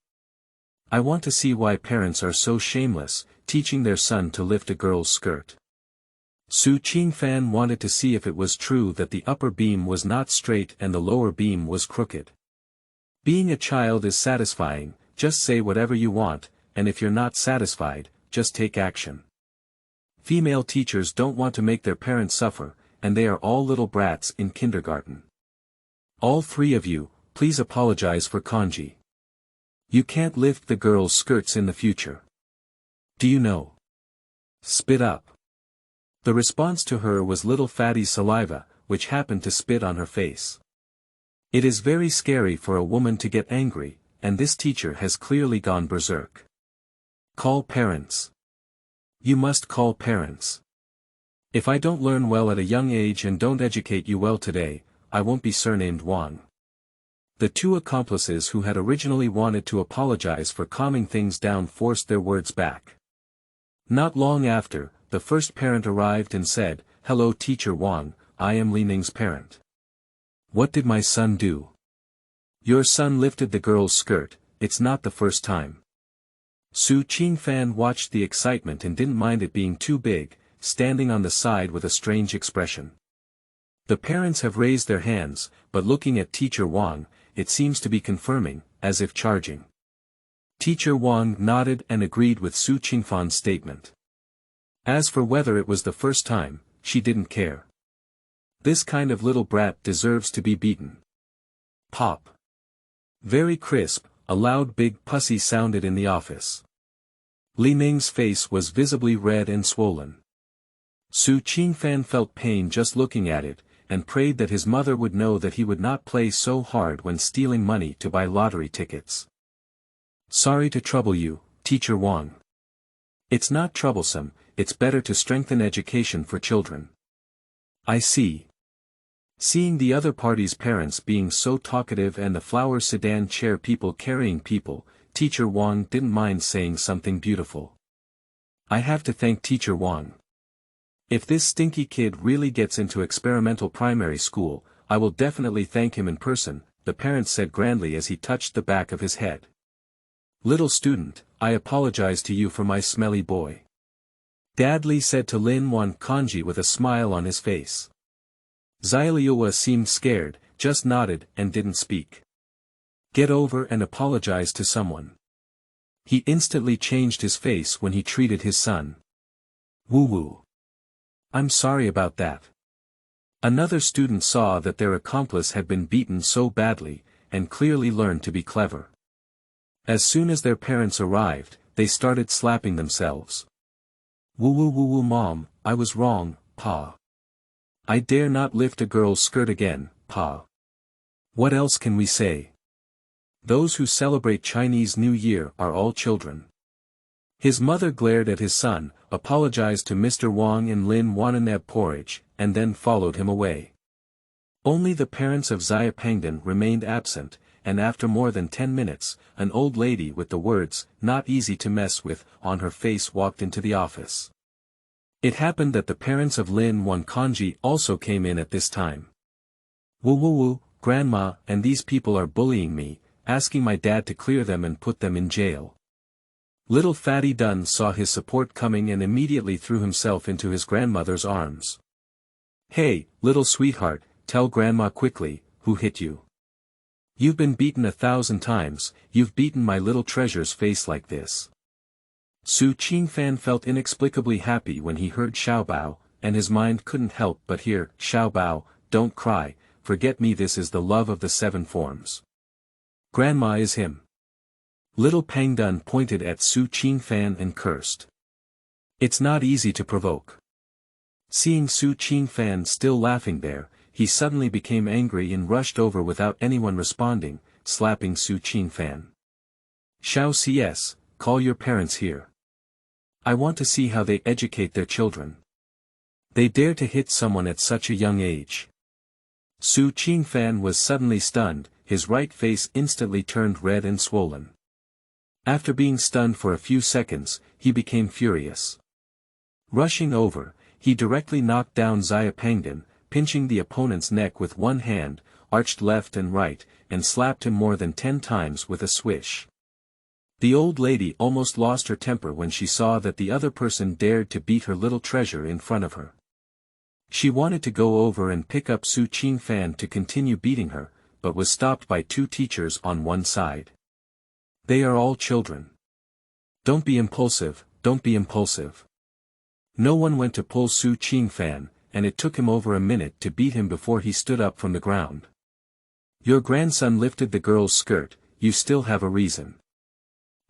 I want to see why parents are so shameless, teaching their son to lift a girl's skirt. Su Qingfan wanted to see if it was true that the upper beam was not straight and the lower beam was crooked. Being a child is satisfying, just say whatever you want, and if you're not satisfied, just take action. Female teachers don't want to make their parents suffer, and they are all little brats in kindergarten. All 3 of you, please apologize for Congee. You can't lift the girls' skirts in the future. Do you know? Spit up. The response to her was little fatty's saliva, which happened to spit on her face. It is very scary for a woman to get angry, and this teacher has clearly gone berserk. Call parents. You must call parents. If I don't learn well at a young age and don't educate you well today, I won't be surnamed Wang. The 2 accomplices who had originally wanted to apologize for calming things down forced their words back. Not long after, the first parent arrived and said, "Hello Teacher Wang, I am Li Ning's parent. What did my son do?" "Your son lifted the girl's skirt, it's not the first time." Su Qingfan watched the excitement and didn't mind it being too big, standing on the side with a strange expression. The parents have raised their hands, but looking at Teacher Wang, it seems to be confirming, as if charging. Teacher Wang nodded and agreed with Su Qingfan's statement. As for whether it was the first time, she didn't care. This kind of little brat deserves to be beaten. Pop. Very crisp, a loud big pussy sounded in the office. Li Ning's face was visibly red and swollen. Su Qingfan felt pain just looking at it, and prayed that his mother would know that he would not play so hard when stealing money to buy lottery tickets. Sorry to trouble you, Teacher Wang. It's not troublesome, it's better to strengthen education for children. I see. Seeing the other party's parents being so talkative and the flower sedan chair people carrying people, Teacher Wang didn't mind saying something beautiful. I have to thank Teacher Wang. If this stinky kid really gets into experimental primary school, I will definitely thank him in person, the parents said grandly as he touched the back of his head. Little student, I apologize to you for my smelly boy. Dad Li said to Lin Wan Congee with a smile on his face. Xiaoxiao seemed scared, just nodded and didn't speak. Get over and apologize to someone. He instantly changed his face when he treated his son. Woo-woo. I'm sorry about that. Another student saw that their accomplice had been beaten so badly, and clearly learned to be clever. As soon as their parents arrived, they started slapping themselves. Woo-woo-woo-woo mom, I was wrong, pa. I dare not lift a girl's skirt again, pa. What else can we say? Those who celebrate Chinese New Year are all children. His mother glared at his son, apologized to Mr. Wang and Lin Wananeb porridge, and then followed him away. Only the parents of Xia Pengdan remained absent, and after more than 10 minutes, an old lady with the words, "Not easy to mess with," on her face walked into the office. It happened that the parents of Lin Wan Congee also came in at this time. Woo-woo-woo, grandma, and these people are bullying me, asking my dad to clear them and put them in jail. Little Fatty Dunn saw his support coming and immediately threw himself into his grandmother's arms. Hey, little sweetheart, tell grandma quickly, who hit you? You've been beaten 1,000 times, you've beaten my little treasure's face like this. Qingfan felt inexplicably happy when he heard Xiaobao, and his mind couldn't help but hear, Xiaobao, don't cry, forget me, this is the love of the 7 forms. Grandma is him. Little Pangdun pointed at Qingfan and cursed. It's not easy to provoke. Seeing Qingfan still laughing there, he suddenly became angry and rushed over without anyone responding, slapping Qingfan. Xiaoxiao, call your parents here. I want to see how they educate their children. They dare to hit someone at such a young age. Qingfan was suddenly stunned, his right face instantly turned red and swollen. After being stunned for a few seconds, he became furious. Rushing over, he directly knocked down Xia Pengdan, pinching the opponent's neck with one hand, arched left and right, and slapped him more than 10 times with a swish. The old lady almost lost her temper when she saw that the other person dared to beat her little treasure in front of her. She wanted to go over and pick up Qingfan to continue beating her, but was stopped by 2 teachers on one side. They are all children. Don't be impulsive, don't be impulsive. No one went to pull Qingfan, and it took him over a minute to beat him before he stood up from the ground. Your grandson lifted the girl's skirt, you still have a reason.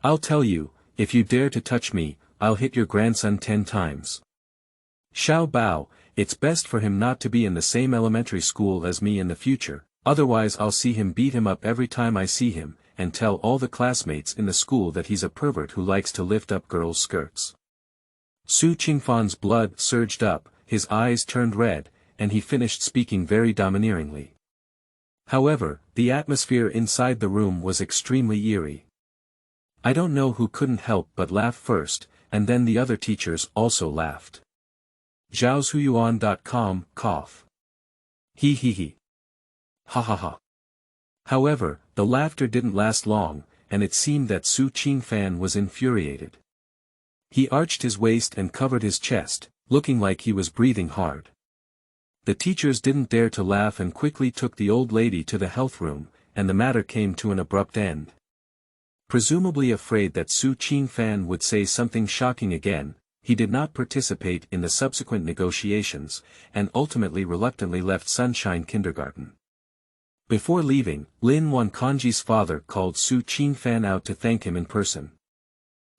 I'll tell you, if you dare to touch me, I'll hit your grandson 10 times. Xiaobao, it's best for him not to be in the same elementary school as me in the future, otherwise I'll see him beat him up every time I see him, and tell all the classmates in the school that he's a pervert who likes to lift up girls' skirts. Qingfan's blood surged up, his eyes turned red, and he finished speaking very domineeringly. However, the atmosphere inside the room was extremely eerie. I don't know who couldn't help but laugh first, and then the other teachers also laughed. Zhaoshuyuan.com, cough. He he he. Ha ha ha. However, the laughter didn't last long, and it seemed that Qingfan was infuriated. He arched his waist and covered his chest, looking like he was breathing hard. The teachers didn't dare to laugh and quickly took the old lady to the health room, and the matter came to an abrupt end. Presumably afraid that Qingfan would say something shocking again, he did not participate in the subsequent negotiations, and ultimately reluctantly left Sunshine Kindergarten. Before leaving, Lin Wan Congee's father called Qingfan out to thank him in person.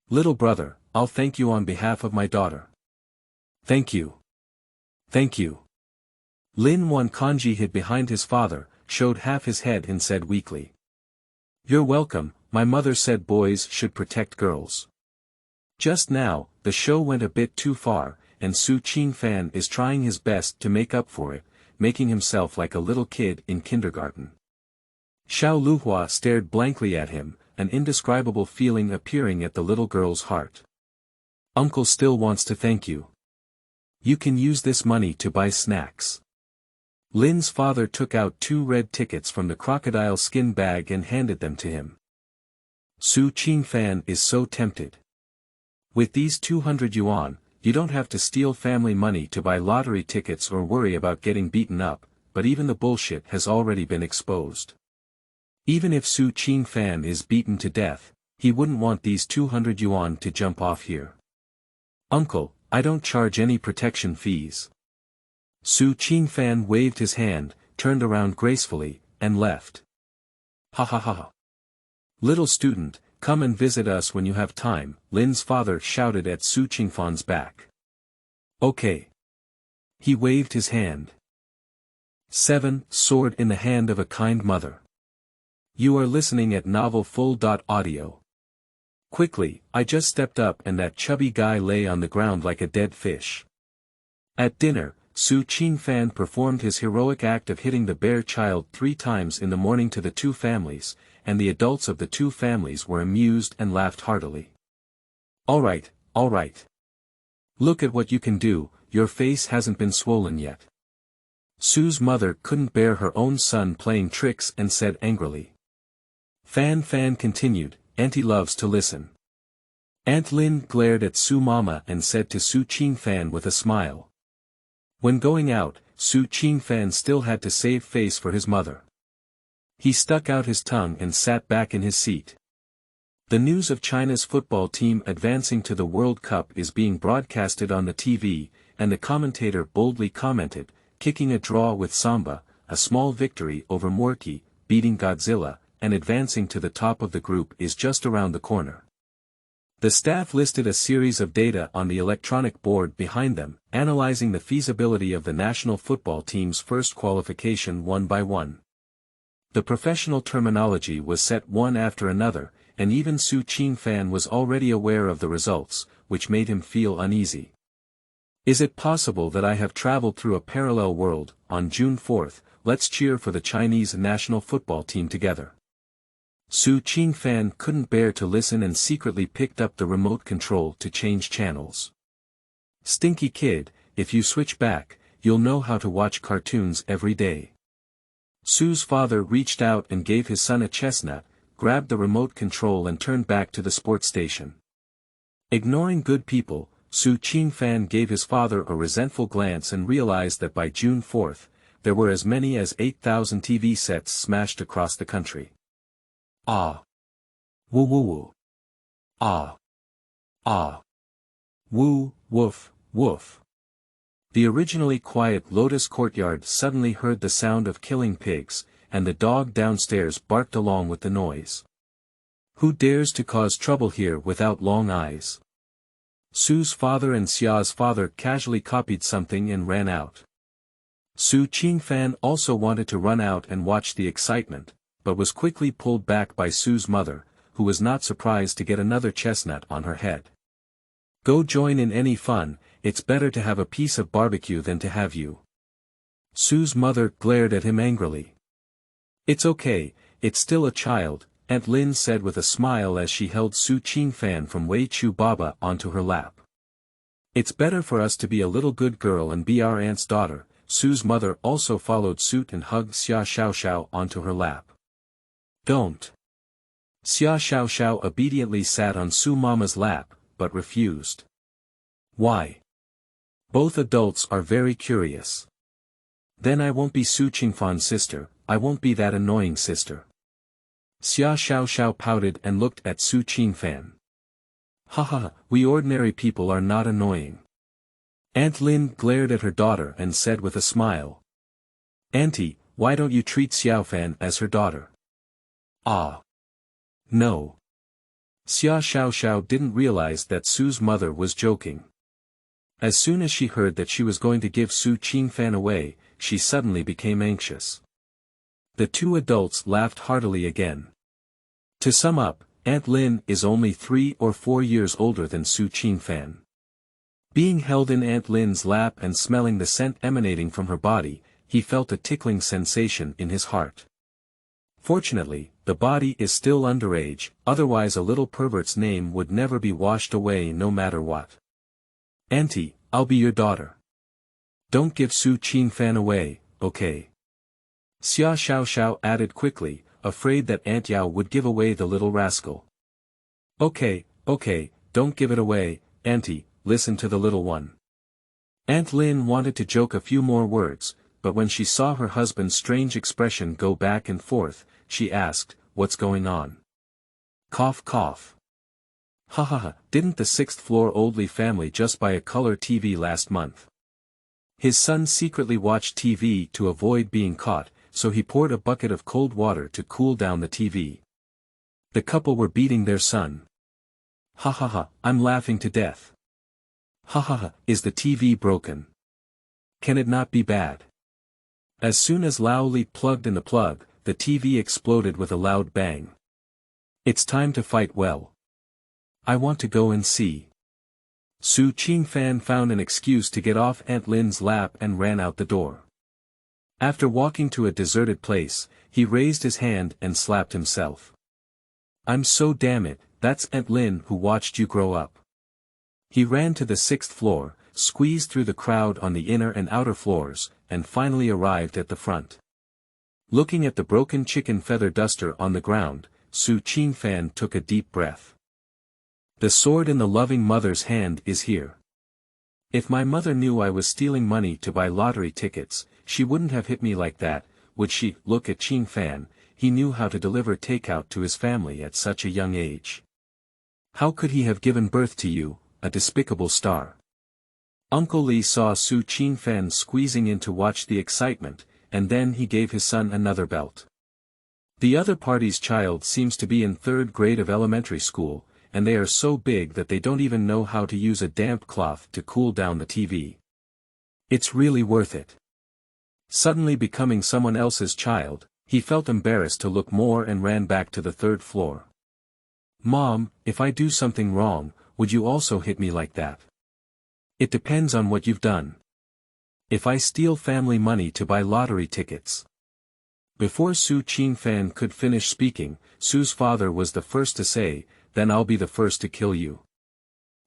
Little brother, I'll thank you on behalf of my daughter. Thank you. Thank you. Lin Wan Congee hid behind his father, showed half his head and said weakly. You're welcome, my mother said boys should protect girls. Just now, the show went a bit too far, and Qingfan is trying his best to make up for it, making himself like a little kid in kindergarten. Xiao Luhua stared blankly at him, an indescribable feeling appearing at the little girl's heart. Uncle still wants to thank you. You can use this money to buy snacks. Lin's father took out 2 red tickets from the crocodile skin bag and handed them to him. Su Qingfan is so tempted. With these 200 yuan, you don't have to steal family money to buy lottery tickets or worry about getting beaten up, but even the bullshit has already been exposed. Even if Su Qingfan is beaten to death, he wouldn't want these 200 yuan to jump off here. Uncle, I don't charge any protection fees. Su Qingfan waved his hand, turned around gracefully, and left. Ha ha ha ha. Little student, come and visit us when you have time, Lin's father shouted at Su Qingfan's back. Okay. He waved his hand. 7. Sword in the hand of a kind mother. You are listening at novel full.audio. Quickly, I just stepped up and that chubby guy lay on the ground like a dead fish. At dinner, Su Qingfan performed his heroic act of hitting the bear child 3 times in the morning to the 2 families, and the adults of the 2 families were amused and laughed heartily. Alright, alright. Look at what you can do, your face hasn't been swollen yet. Su's mother couldn't bear her own son playing tricks and said angrily. Fan continued, Auntie loves to listen. Aunt Lin glared at Su Mama and said to Su Qingfan with a smile. When going out, Su Qingfan still had to save face for his mother. He stuck out his tongue and sat back in his seat. The news of China's football team advancing to the World Cup is being broadcasted on the TV, and the commentator boldly commented, kicking a draw with Samba, a small victory over Morky, beating Godzilla, and advancing to the top of the group is just around the corner. The staff listed a series of data on the electronic board behind them, analyzing the feasibility of the national football team's first qualification one by one. The professional terminology was set one after another, and even Su Qingfan was already aware of the results, which made him feel uneasy. Is it possible that I have traveled through a parallel world? On June 4th, let's cheer for the Chinese national football team together. Su Qingfan couldn't bear to listen and secretly picked up the remote control to change channels. Stinky kid, if you switch back, you'll know how to watch cartoons every day. Su's father reached out and gave his son a chestnut, grabbed the remote control and turned back to the sports station. Ignoring good people, Su Qingfan gave his father a resentful glance and realized that by June 4th, there were as many as 8,000 TV sets smashed across the country. Ah. Woo woo woo. Ah. Ah. Woo, woof, woof. The originally quiet Lotus courtyard suddenly heard the sound of killing pigs, and the dog downstairs barked along with the noise. Who dares to cause trouble here without long eyes? Su's father and Xia's father casually copied something and ran out. Su Qingfan also wanted to run out and watch the excitement, but was quickly pulled back by Su's mother, who was not surprised to get another chestnut on her head. Go join in any fun, it's better to have a piece of barbecue than to have you. Su's mother glared at him angrily. It's okay, it's still a child, Aunt Lin said with a smile as she held Su Qingfan from Wei Chu Baba onto her lap. It's better for us to be a little good girl and be our aunt's daughter. Su's mother also followed suit and hugged Xiaoxiao onto her lap. Don't. Xiaoxiao obediently sat on Su Mama's lap, but refused. Why? Both adults are very curious. Then I won't be Su Qingfan's sister, I won't be that annoying sister. Xiaoxiao pouted and looked at Su Qingfan. Haha, we ordinary people are not annoying. Aunt Lin glared at her daughter and said with a smile. Auntie, why don't you treat Xiaofan as her daughter? Ah. No. Xiaoxiao didn't realize that Su's mother was joking. As soon as she heard that she was going to give Su Qingfan away, she suddenly became anxious. The 2 adults laughed heartily again. To sum up, Aunt Lin is only 3 or 4 years older than Su Qingfan. Being held in Aunt Lin's lap and smelling the scent emanating from her body, he felt a tickling sensation in his heart. Fortunately, the body is still underage, otherwise a little pervert's name would never be washed away no matter what. Auntie, I'll be your daughter. Don't give Su Qingfan away, okay? Xiaoxiao added quickly, afraid that Aunt Yao would give away the little rascal. Okay, okay, don't give it away, Auntie, listen to the little one. Aunt Lin wanted to joke a few more words, but when she saw her husband's strange expression go back and forth, she asked, "What's going on?" Cough cough. Ha ha ha, didn't the sixth-floor Oldley family just buy a color TV last month? His son secretly watched TV to avoid being caught, so he poured a bucket of cold water to cool down the TV. The couple were beating their son. Ha ha ha, I'm laughing to death. Ha ha ha, is the TV broken? Can it not be bad? As soon as Lao Li plugged in the plug, the TV exploded with a loud bang. It's time to fight well. I want to go and see. Su Qingfan found an excuse to get off Aunt Lin's lap and ran out the door. After walking to a deserted place, he raised his hand and slapped himself. I'm so damn it, that's Aunt Lin who watched you grow up. He ran to the sixth floor, squeezed through the crowd on the inner and outer floors, and finally arrived at the front. Looking at the broken chicken feather duster on the ground, Su Qingfan took a deep breath. The sword in the loving mother's hand is here. If my mother knew I was stealing money to buy lottery tickets, she wouldn't have hit me like that, would she? Look at Qingfan, he knew how to deliver takeout to his family at such a young age. How could he have given birth to you, a despicable star? Uncle Li saw Su Qingfan squeezing in to watch the excitement, and then he gave his son another belt. The other party's child seems to be in third grade of elementary school, and they are so big that they don't even know how to use a damp cloth to cool down the TV. It's really worth it. Suddenly becoming someone else's child, he felt embarrassed to look more and ran back to the third floor. Mom, if I do something wrong, would you also hit me like that? It depends on what you've done. If I steal family money to buy lottery tickets. Before Su Qingfan could finish speaking, Su's father was the first to say, then I'll be the first to kill you.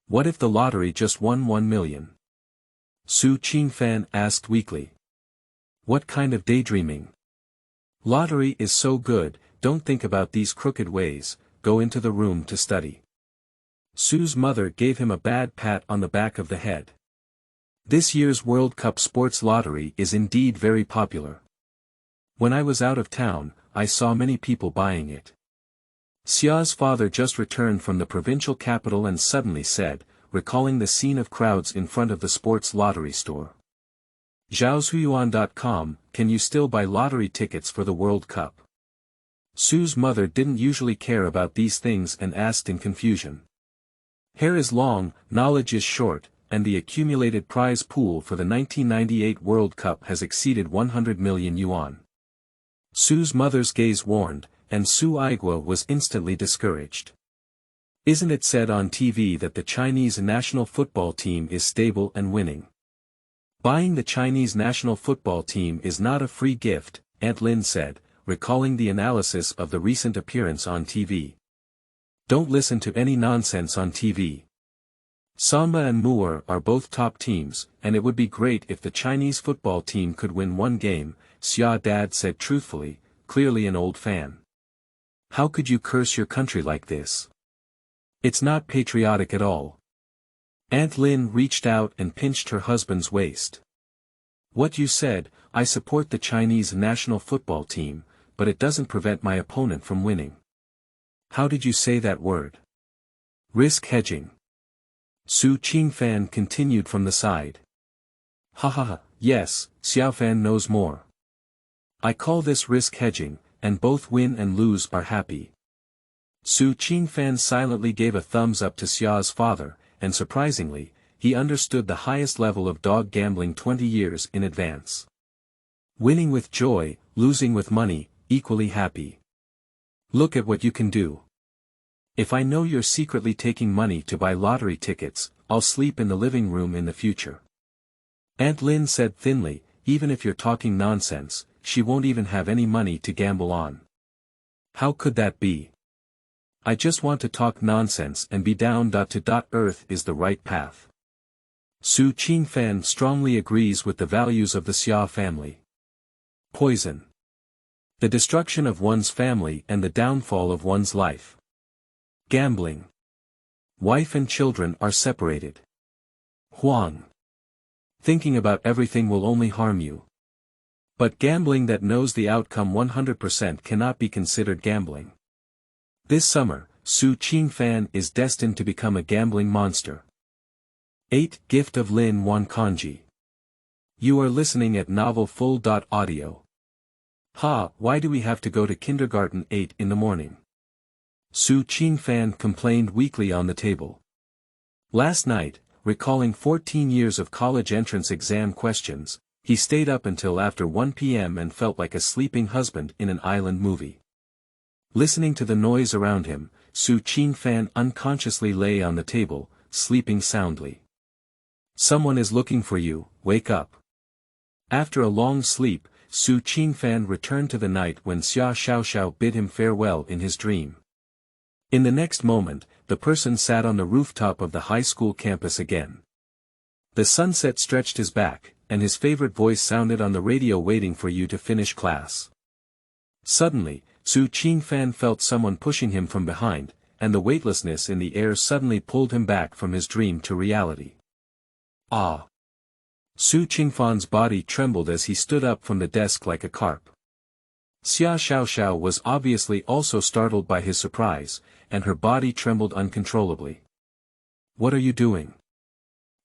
What if the lottery just won 1 million? Su Qingfan asked weakly. What kind of daydreaming? Lottery is so good, don't think about these crooked ways, go into the room to study. Su's mother gave him a bad pat on the back of the head. This year's World Cup sports lottery is indeed very popular. When I was out of town, I saw many people buying it. Xia's father just returned from the provincial capital and suddenly said, recalling the scene of crowds in front of the sports lottery store. Zhaoxuan.com, can you still buy lottery tickets for the World Cup? Su's mother didn't usually care about these things and asked in confusion. Hair is long, knowledge is short, and the accumulated prize pool for the 1998 World Cup has exceeded 100 million yuan. Su's mother's gaze warned, and Su Aigua was instantly discouraged. Isn't it said on TV that the Chinese national football team is stable and winning? Buying the Chinese national football team is not a free gift, Aunt Lin said, recalling the analysis of the recent appearance on TV. Don't listen to any nonsense on TV. Samba and Mu'er are both top teams, and it would be great if the Chinese football team could win one game, Xia Dad said truthfully, clearly an old fan. How could you curse your country like this? It's not patriotic at all. Aunt Lin reached out and pinched her husband's waist. What you said, I support the Chinese national football team, but it doesn't prevent my opponent from winning. How did you say that word? Risk hedging. Su Qingfan continued from the side. Ha ha ha, yes, Xiaofan knows more. I call this risk hedging, and both win and lose are happy. Su Qingfan silently gave a thumbs up to Xia's father, and surprisingly, he understood the highest level of dog gambling 20 years in advance. Winning with joy, losing with money, equally happy. Look at what you can do. If I know you're secretly taking money to buy lottery tickets, I'll sleep in the living room in the future. Aunt Lin said thinly, even if you're talking nonsense, she won't even have any money to gamble on. How could that be? I just want to talk nonsense and be down to earth is the right path. Su Qingfan strongly agrees with the values of the Xia family. Poison. The destruction of one's family and the downfall of one's life. Gambling. Wife and children are separated. Huang. Thinking about everything will only harm you. But gambling that knows the outcome 100% cannot be considered gambling. This summer, Su Qingfan is destined to become a gambling monster. 8. Gift of Lin Wan Congee. You are listening at Novel Full.Audio. Ha, why do we have to go to kindergarten 8 in the morning? Su Qingfan complained weakly on the table. Last night, recalling 14 years of college entrance exam questions, he stayed up until after 1 p.m. and felt like a sleeping husband in an island movie. Listening to the noise around him, Su Qingfan unconsciously lay on the table, sleeping soundly. Someone is looking for you, wake up. After a long sleep, Su Qingfan returned to the night when Xiaoxiao bid him farewell in his dream. In the next moment, the person sat on the rooftop of the high school campus again. The sunset stretched his back, and his favorite voice sounded on the radio waiting for you to finish class. Suddenly, Su Qingfan felt someone pushing him from behind, and the weightlessness in the air suddenly pulled him back from his dream to reality. Ah! Su Qingfan's body trembled as he stood up from the desk like a carp. Xiaoxiao was obviously also startled by his surprise, and her body trembled uncontrollably. What are you doing?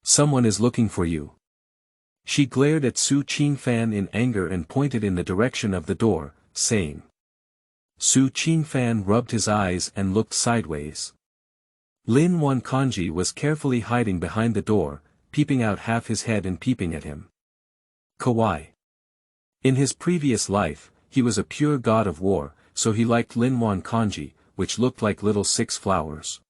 Someone is looking for you. She glared at Su Qingfan in anger and pointed in the direction of the door, saying. Su Qingfan rubbed his eyes and looked sideways. Lin Wan Congee was carefully hiding behind the door, peeping out half his head and peeping at him. Kawaii. In his previous life, he was a pure god of war, so he liked Lin Wan Congee, which looked like little 6 flowers.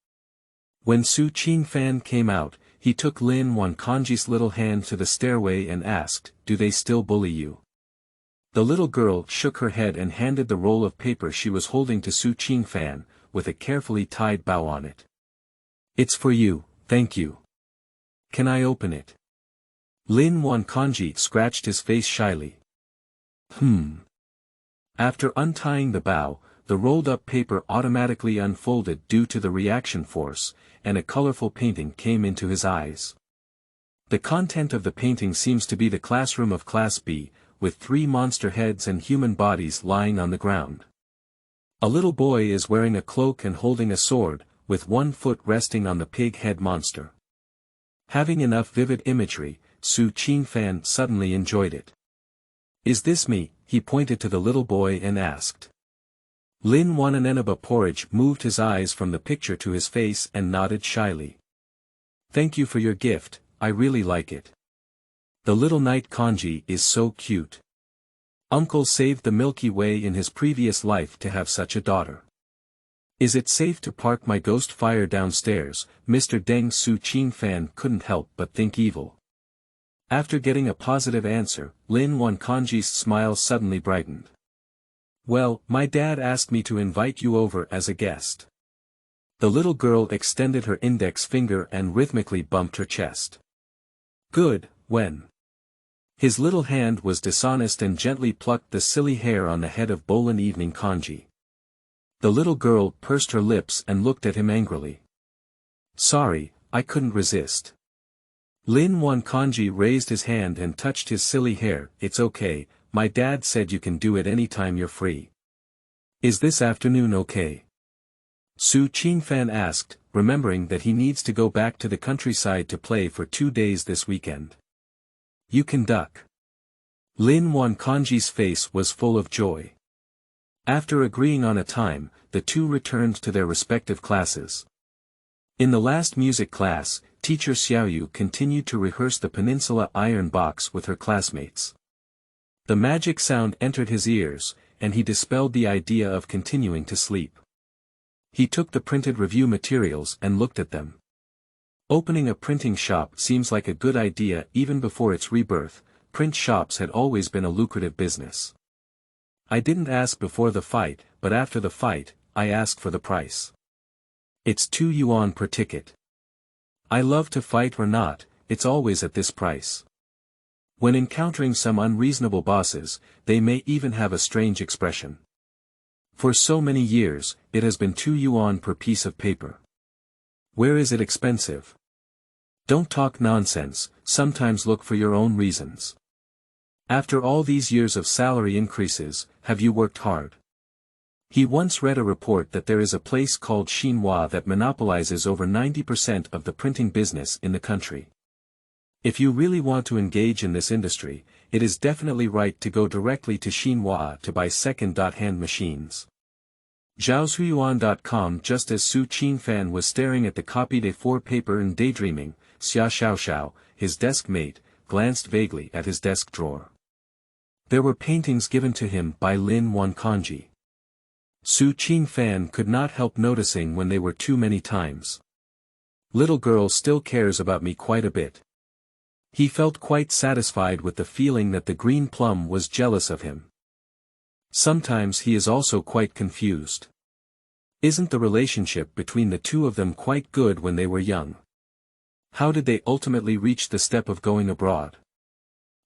When Su Qingfan came out, he took Lin Wan Congee's little hand to the stairway and asked, "Do they still bully you?" The little girl shook her head and handed the roll of paper she was holding to Su Qingfan, with a carefully tied bow on it. "It's for you, thank you. Can I open it?" Lin Wan Congee scratched his face shyly. After untying the bow, the rolled-up paper automatically unfolded due to the reaction force, and a colorful painting came into his eyes. The content of the painting seems to be the classroom of Class B, with 3 monster heads and human bodies lying on the ground. A little boy is wearing a cloak and holding a sword, with 1 foot resting on the pig head monster. Having enough vivid imagery, Su Qingfan suddenly enjoyed it. "Is this me?" he pointed to the little boy and asked. Lin Wananenaba Porridge moved his eyes from the picture to his face and nodded shyly. "Thank you for your gift, I really like it. The little knight Congee is so cute. Uncle saved the Milky Way in his previous life to have such a daughter. Is it safe to park my ghost fire downstairs?" Mr. Deng. Su Qingfan couldn't help but think evil. After getting a positive answer, Lin Wan Congee's smile suddenly brightened. "Well, my dad asked me to invite you over as a guest." The little girl extended her index finger and rhythmically bumped her chest. "Good, when?" His little hand was dishonest and gently plucked the silly hair on the head of Bolan Evening Congee. The little girl pursed her lips and looked at him angrily. "Sorry, I couldn't resist." Lin Wan Congee raised his hand and touched his silly hair. "It's okay, my dad said you can do it anytime you're free. Is this afternoon okay?" Su Qingfan asked, remembering that he needs to go back to the countryside to play for 2 days this weekend. "You can duck." Lin Wan Congee's face was full of joy. After agreeing on a time, the two returned to their respective classes. In the last music class, teacher Xiaoyu continued to rehearse the Peninsula Iron Box with her classmates. The magic sound entered his ears, and he dispelled the idea of continuing to sleep. He took the printed review materials and looked at them. Opening a printing shop seems like a good idea even before its rebirth. Print shops had always been a lucrative business. "I didn't ask before the fight, but after the fight, I asked for the price. It's 2 yuan per ticket. I love to fight or not, it's always at this price." When encountering some unreasonable bosses, they may even have a strange expression. For so many years, it has been 2 yuan per piece of paper. Where is it expensive? Don't talk nonsense, sometimes look for your own reasons. After all these years of salary increases, have you worked hard? He once read a report that there is a place called Xinhua that monopolizes over 90% of the printing business in the country. If you really want to engage in this industry, it is definitely right to go directly to Xinhua to buy second-hand machines. Zhaoxuan.com. Just as Qingfan was staring at the copied A4 paper and daydreaming, Xiaoxiao, his desk mate, glanced vaguely at his desk drawer. There were paintings given to him by Congee. Qingfan could not help noticing when they were too many times. Little girl still cares about me quite a bit. He felt quite satisfied with the feeling that the Green Plum was jealous of him. Sometimes he is also quite confused. Isn't the relationship between the two of them quite good when they were young? How did they ultimately reach the step of going abroad?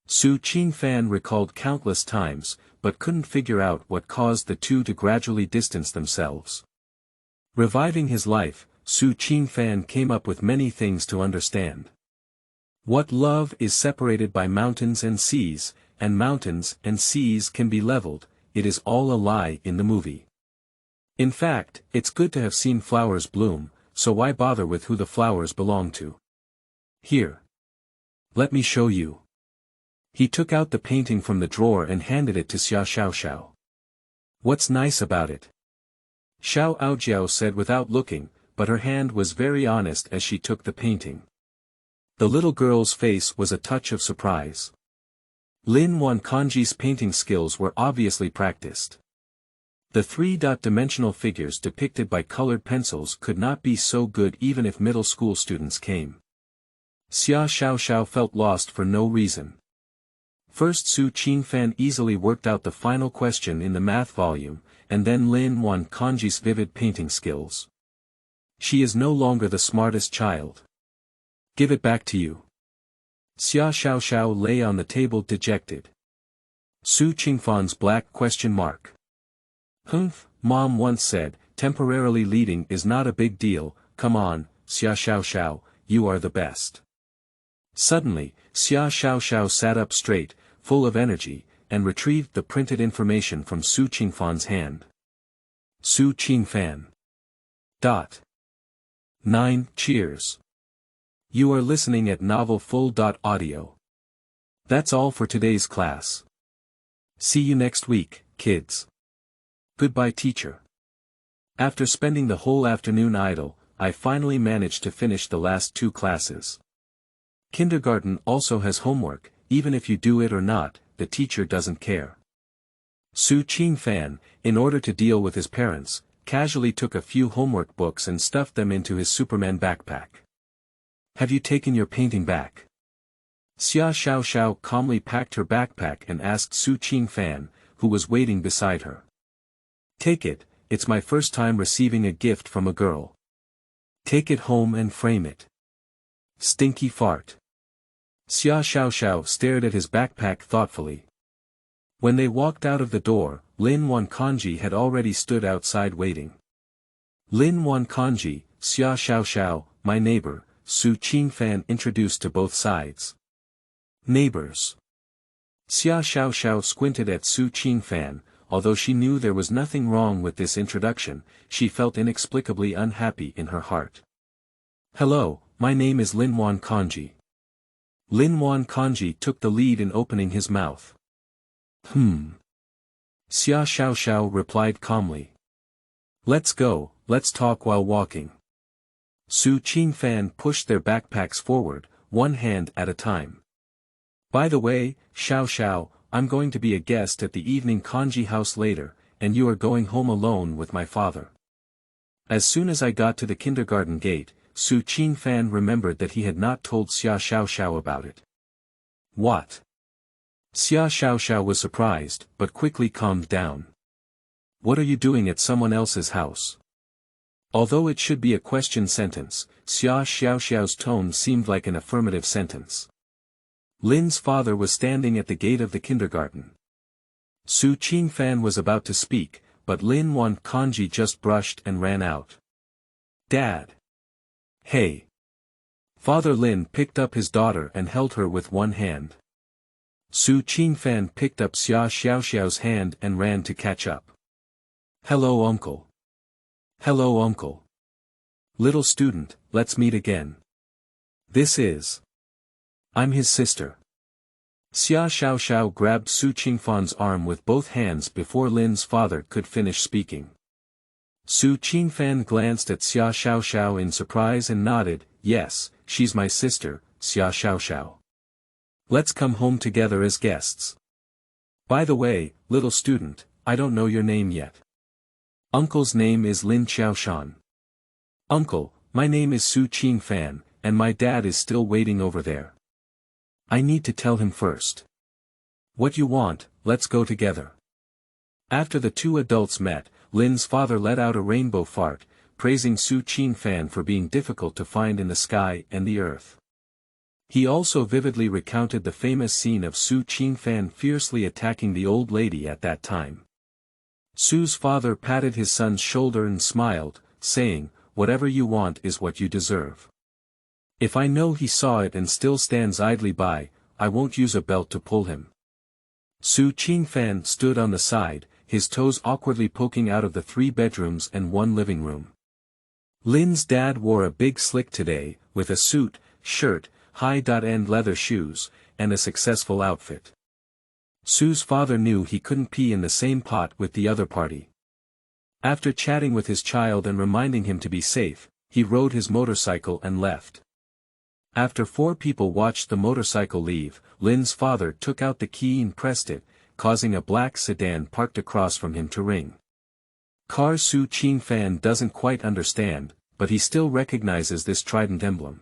Qingfan recalled countless times, but couldn't figure out what caused the two to gradually distance themselves. Reviving his life, Qingfan came up with many things to understand. What love is separated by mountains and seas, and mountains and seas can be leveled, it is all a lie in the movie. In fact, it's good to have seen flowers bloom, so why bother with who the flowers belong to? Here. Let me show you. He took out the painting from the drawer and handed it to Xiaoxiao. What's nice about it? Xiaoxiao said without looking, but her hand was very honest as she took the painting. The little girl's face was a touch of surprise. Congee's painting skills were obviously practiced. The three-dimensional figures depicted by colored pencils could not be so good even if middle school students came. Xiaoxiao felt lost for no reason. First Qingfan easily worked out the final question in the math volume, and then Congee's vivid painting skills. She is no longer the smartest child. Give it back to you. Xiaoxiao lay on the table dejected. Qingfan's black question mark. Humph, Mom once said, temporarily leading is not a big deal, come on, Xiaoxiao, you are the best. Suddenly, Xiaoxiao sat up straight, full of energy, and retrieved the printed information from Qingfan's hand. Qingfan. 9 Cheers. You are listening at Novel Full.Audio. That's all for today's class. See you next week, kids. Goodbye, teacher. After spending the whole afternoon idle, I finally managed to finish the last 2 classes. Kindergarten also has homework, even if you do it or not, the teacher doesn't care. Qingfan, in order to deal with his parents, casually took a few homework books and stuffed them into his Superman backpack. Have you taken your painting back? Xiaoxiao calmly packed her backpack and asked Qingfan, who was waiting beside her. Take it, it's my first time receiving a gift from a girl. Take it home and frame it. Stinky fart. Xiaoxiao stared at his backpack thoughtfully. When they walked out of the door, Congee had already stood outside waiting. Congee, Xiaoxiao, my neighbor, Qingfan introduced to both sides. Neighbors. Xiaoxiao squinted at Qingfan, although she knew there was nothing wrong with this introduction, she felt inexplicably unhappy in her heart. Hello, my name is Congee. Congee took the lead in opening his mouth. Xiaoxiao replied calmly. Let's go, let's talk while walking. Qingfan pushed their backpacks forward, one hand at a time. By the way, Xiaoxiao, I'm going to be a guest at the evening Congee house later, and you are going home alone with my father. As soon as I got to the kindergarten gate, Qingfan remembered that he had not told Xiaoxiao about it. What? Xiaoxiao was surprised, but quickly calmed down. What are you doing at someone else's house? Although it should be a question sentence, Xiaoxiao's tone seemed like an affirmative sentence. Lin's father was standing at the gate of the kindergarten. Qingfan was about to speak, but Congee just brushed and ran out. Dad! Hey! Father Lin picked up his daughter and held her with one hand. Su Qingfan picked up Xiaoxiao's hand and ran to catch up. Hello uncle. Hello uncle. Little student, let's meet again. This is. I'm his sister. Xiaoxiao grabbed Su Qingfan's arm with both hands before Lin's father could finish speaking. Su Qingfan glanced at Xiaoxiao in surprise and nodded, yes, she's my sister, Xiaoxiao. Let's come home together as guests. By the way, little student, I don't know your name yet. Uncle's name is Lin Xiaoshan. Uncle, my name is Su Qingfan, and my dad is still waiting over there. I need to tell him first. What you want, let's go together. After the two adults met, Lin's father let out a rainbow fart, praising Su Qingfan for being difficult to find in the sky and the earth. He also vividly recounted the famous scene of Su Qingfan fiercely attacking the old lady at that time. Su's father patted his son's shoulder and smiled, saying, whatever you want is what you deserve. If I know he saw it and still stands idly by, I won't use a belt to pull him. Su Qingfan stood on the side, his toes awkwardly poking out of the 3 bedrooms and 1 living room. Lin's dad wore a big slick today, with a suit, shirt, high-end leather shoes, and a successful outfit. Su's father knew he couldn't pee in the same pot with the other party. After chatting with his child and reminding him to be safe, he rode his motorcycle and left. After 4 people watched the motorcycle leave, Lin's father took out the key and pressed it, causing a black sedan parked across from him to ring. Car Su Qingfan doesn't quite understand, but he still recognizes this trident emblem.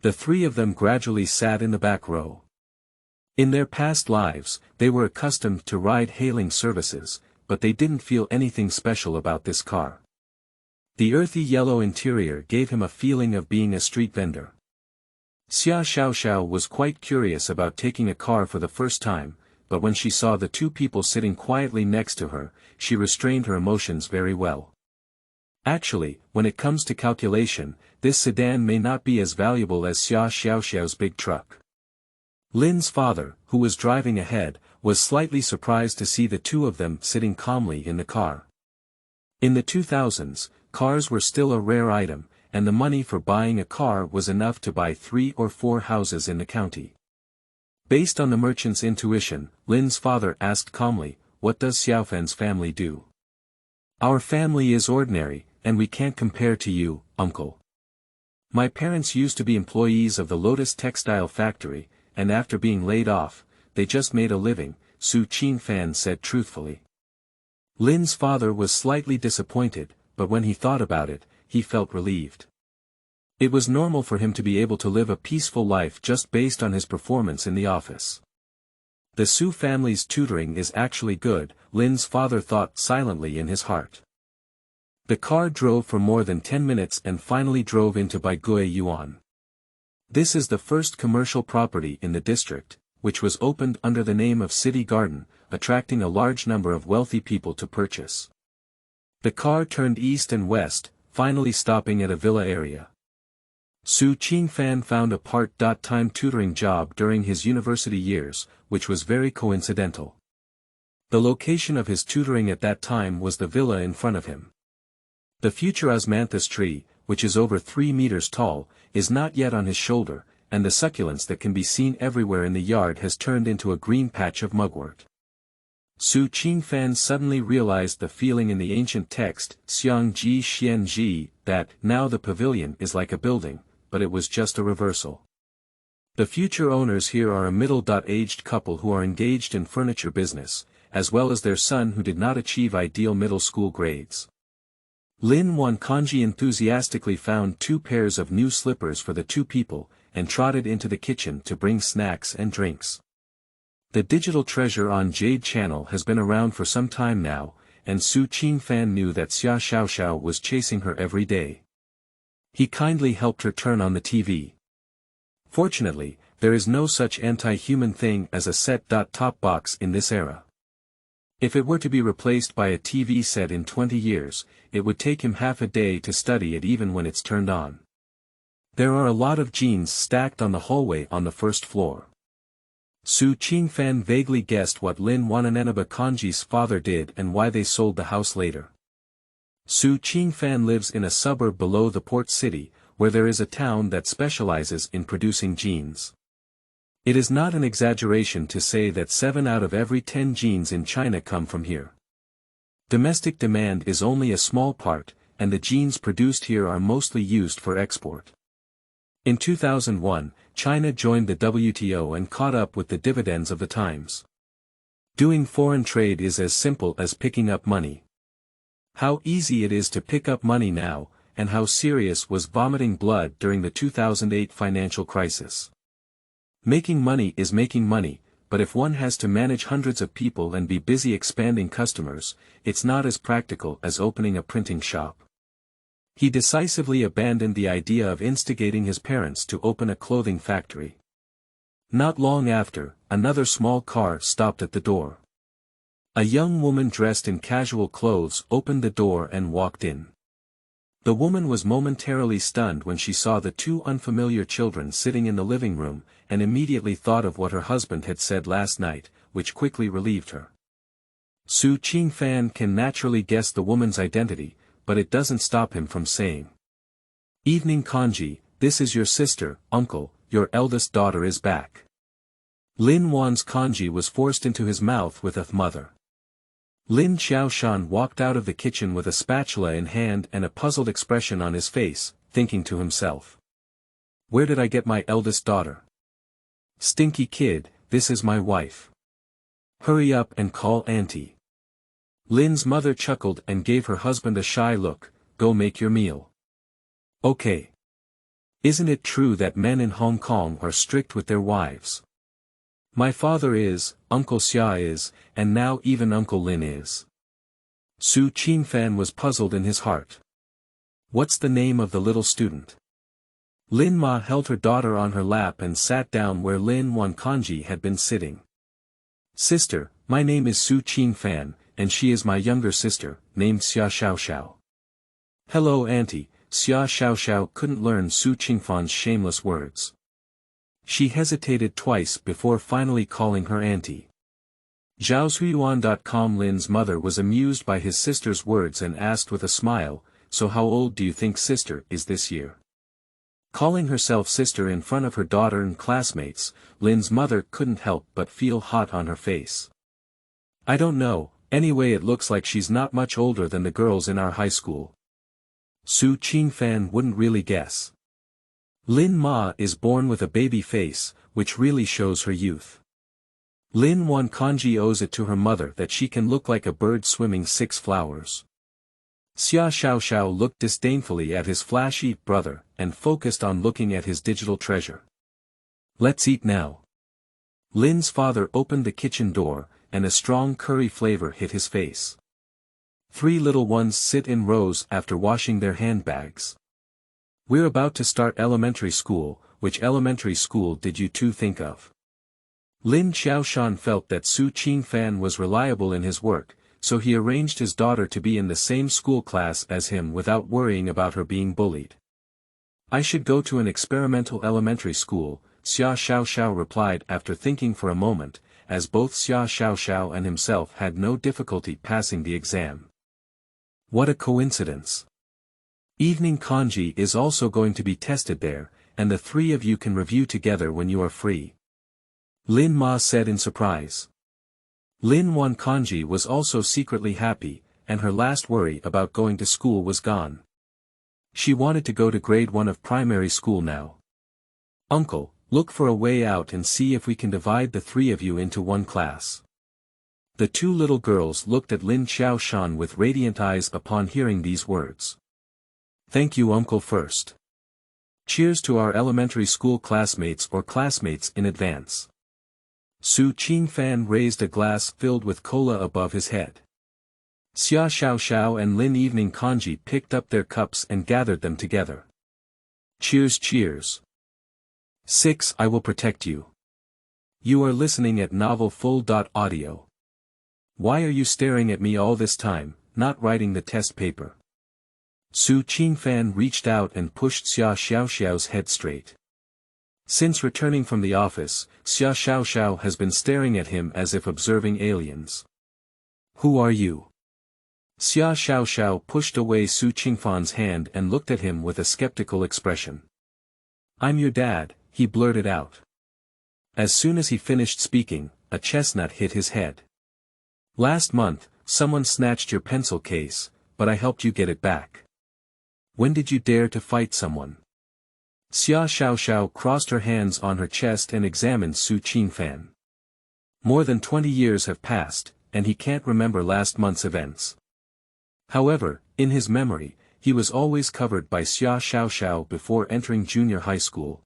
The 3 of them gradually sat in the back row. In their past lives, they were accustomed to ride-hailing services, but they didn't feel anything special about this car. The earthy yellow interior gave him a feeling of being a street vendor. Xiaoxiao was quite curious about taking a car for the first time, but when she saw the 2 people sitting quietly next to her, she restrained her emotions very well. Actually, when it comes to calculation, this sedan may not be as valuable as Xiaoxiao's big truck. Lin's father, who was driving ahead, was slightly surprised to see the 2 of them sitting calmly in the car. In the 2000s, cars were still a rare item, and the money for buying a car was enough to buy 3 or 4 houses in the county. Based on the merchant's intuition, Lin's father asked calmly, what does Xiaofan's family do? Our family is ordinary, and we can't compare to you, uncle. My parents used to be employees of the Lotus Textile Factory, and after being laid off, they just made a living, Su Qingfan said truthfully. Lin's father was slightly disappointed, but when he thought about it, he felt relieved. It was normal for him to be able to live a peaceful life just based on his performance in the office. The Su family's tutoring is actually good, Lin's father thought silently in his heart. The car drove for more than 10 minutes and finally drove into Baiguiyuan. This is the first commercial property in the district, which was opened under the name of City Garden, attracting a large number of wealthy people to purchase. The car turned east and west, finally stopping at a villa area. Su Qingfan found a part-time tutoring job during his university years, which was very coincidental. The location of his tutoring at that time was the villa in front of him. The future osmanthus tree, which is over 3 meters tall, is not yet on his shoulder, and the succulents that can be seen everywhere in the yard has turned into a green patch of mugwort. Su Qingfan suddenly realized the feeling in the ancient text, Xiangji Xianji, that, now the pavilion is like a building, but it was just a reversal. The future owners here are a middle-aged couple who are engaged in furniture business, as well as their son who did not achieve ideal middle school grades. Lin Congee enthusiastically found 2 pairs of new slippers for the 2 people, and trotted into the kitchen to bring snacks and drinks. The digital treasure on Jade Channel has been around for some time now, and Su Qingfan knew that Xiaoxiao was chasing her every day. He kindly helped her turn on the TV. Fortunately, there is no such anti-human thing as a set-top box in this era. If it were to be replaced by a TV set in 20 years, it would take him half a day to study it even when it's turned on. There are a lot of jeans stacked on the hallway on the first floor. Qingfan vaguely guessed what Lin Wananenaba Congee's father did and why they sold the house later. Qingfan lives in a suburb below the port city, where there is a town that specializes in producing jeans. It is not an exaggeration to say that 7 out of every 10 jeans in China come from here. Domestic demand is only a small part, and the jeans produced here are mostly used for export. In 2001, China joined the WTO and caught up with the dividends of the times. Doing foreign trade is as simple as picking up money. How easy it is to pick up money now, and how serious was vomiting blood during the 2008 financial crisis. Making money is making money, but if one has to manage hundreds of people and be busy expanding customers, it's not as practical as opening a printing shop. He decisively abandoned the idea of instigating his parents to open a clothing factory. Not long after, another small car stopped at the door. A young woman dressed in casual clothes opened the door and walked in. The woman was momentarily stunned when she saw the 2 unfamiliar children sitting in the living room, and immediately thought of what her husband had said last night, which quickly relieved her. Qingfan can naturally guess the woman's identity, but it doesn't stop him from saying, "Evening Congee, this is your sister, uncle, your eldest daughter is back." Lin Wan's congee was forced into his mouth with a mother. Lin Xiaoxiao walked out of the kitchen with a spatula in hand and a puzzled expression on his face, thinking to himself, "Where did I get my eldest daughter? Stinky kid, this is my wife. Hurry up and call auntie." Lin's mother chuckled and gave her husband a shy look, "Go make your meal." "Okay. Isn't it true that men in Hong Kong are strict with their wives? My father is, Uncle Xia is, and now even Uncle Lin is." Qingfan was puzzled in his heart. "What's the name of the little student?" Lin Ma held her daughter on her lap and sat down where Lin Wan Congee had been sitting. "Sister, my name is Qingfan, and she is my younger sister, named Xiaoxiao." "Hello auntie." Xiaoxiao couldn't learn Qingfan's shameless words. She hesitated twice before finally calling her auntie. Zhaoshuyuan.com Lin's mother was amused by his sister's words and asked with a smile, "So how old do you think sister is this year?" Calling herself sister in front of her daughter and classmates, Lin's mother couldn't help but feel hot on her face. "I don't know, anyway it looks like she's not much older than the girls in our high school." Qingfan wouldn't really guess. Lin Ma is born with a baby face, which really shows her youth. Lin Wan Congee owes it to her mother that she can look like a bird swimming 6 flowers. Xiaoxiao looked disdainfully at his flashy brother, and focused on looking at his digital treasure. "Let's eat now." Lin's father opened the kitchen door, and a strong curry flavor hit his face. 3 little ones sit in rows after washing their handbags. "We're about to start elementary school. Which elementary school did you two think of?" Lin Xiaoshan felt that Qingfan was reliable in his work, so he arranged his daughter to be in the same school class as him without worrying about her being bullied. "I should go to an experimental elementary school," Xiaoxiao replied after thinking for a moment, as both Xiaoxiao and himself had no difficulty passing the exam. What a coincidence. Evening Congee is also going to be tested there, and the 3 of you can review together when you are free. Lin Ma said in surprise. Lin Wan Congee was also secretly happy, and her last worry about going to school was gone. She wanted to go to grade 1 of primary school now. "Uncle, look for a way out and see if we can divide the 3 of you into one class." The 2 little girls looked at Lin Xiaoshan with radiant eyes upon hearing these words. "Thank you Uncle first. Cheers to our elementary school classmates or classmates in advance." Qingfan raised a glass filled with cola above his head. Xiaoxiao and Lin Evening Congee picked up their cups and gathered them together. "Cheers cheers. 6 I will protect you." You are listening at novel.Audio. Why are you staring at me all this time, not writing the test paper? Su Qingfan reached out and pushed Xiaoxiao's head straight. Since returning from the office, Xiaoxiao has been staring at him as if observing aliens. Who are you? Xiaoxiao pushed away Su Qingfan's hand and looked at him with a skeptical expression. I'm your dad, he blurted out. As soon as he finished speaking, a chestnut hit his head. Last month, someone snatched your pencil case, but I helped you get it back. When did you dare to fight someone? Xiaoxiao crossed her hands on her chest and examined Su Qingfan. More than 20 years have passed, and he can't remember last month's events. However, in his memory, he was always covered by Xiaoxiao before entering junior high school.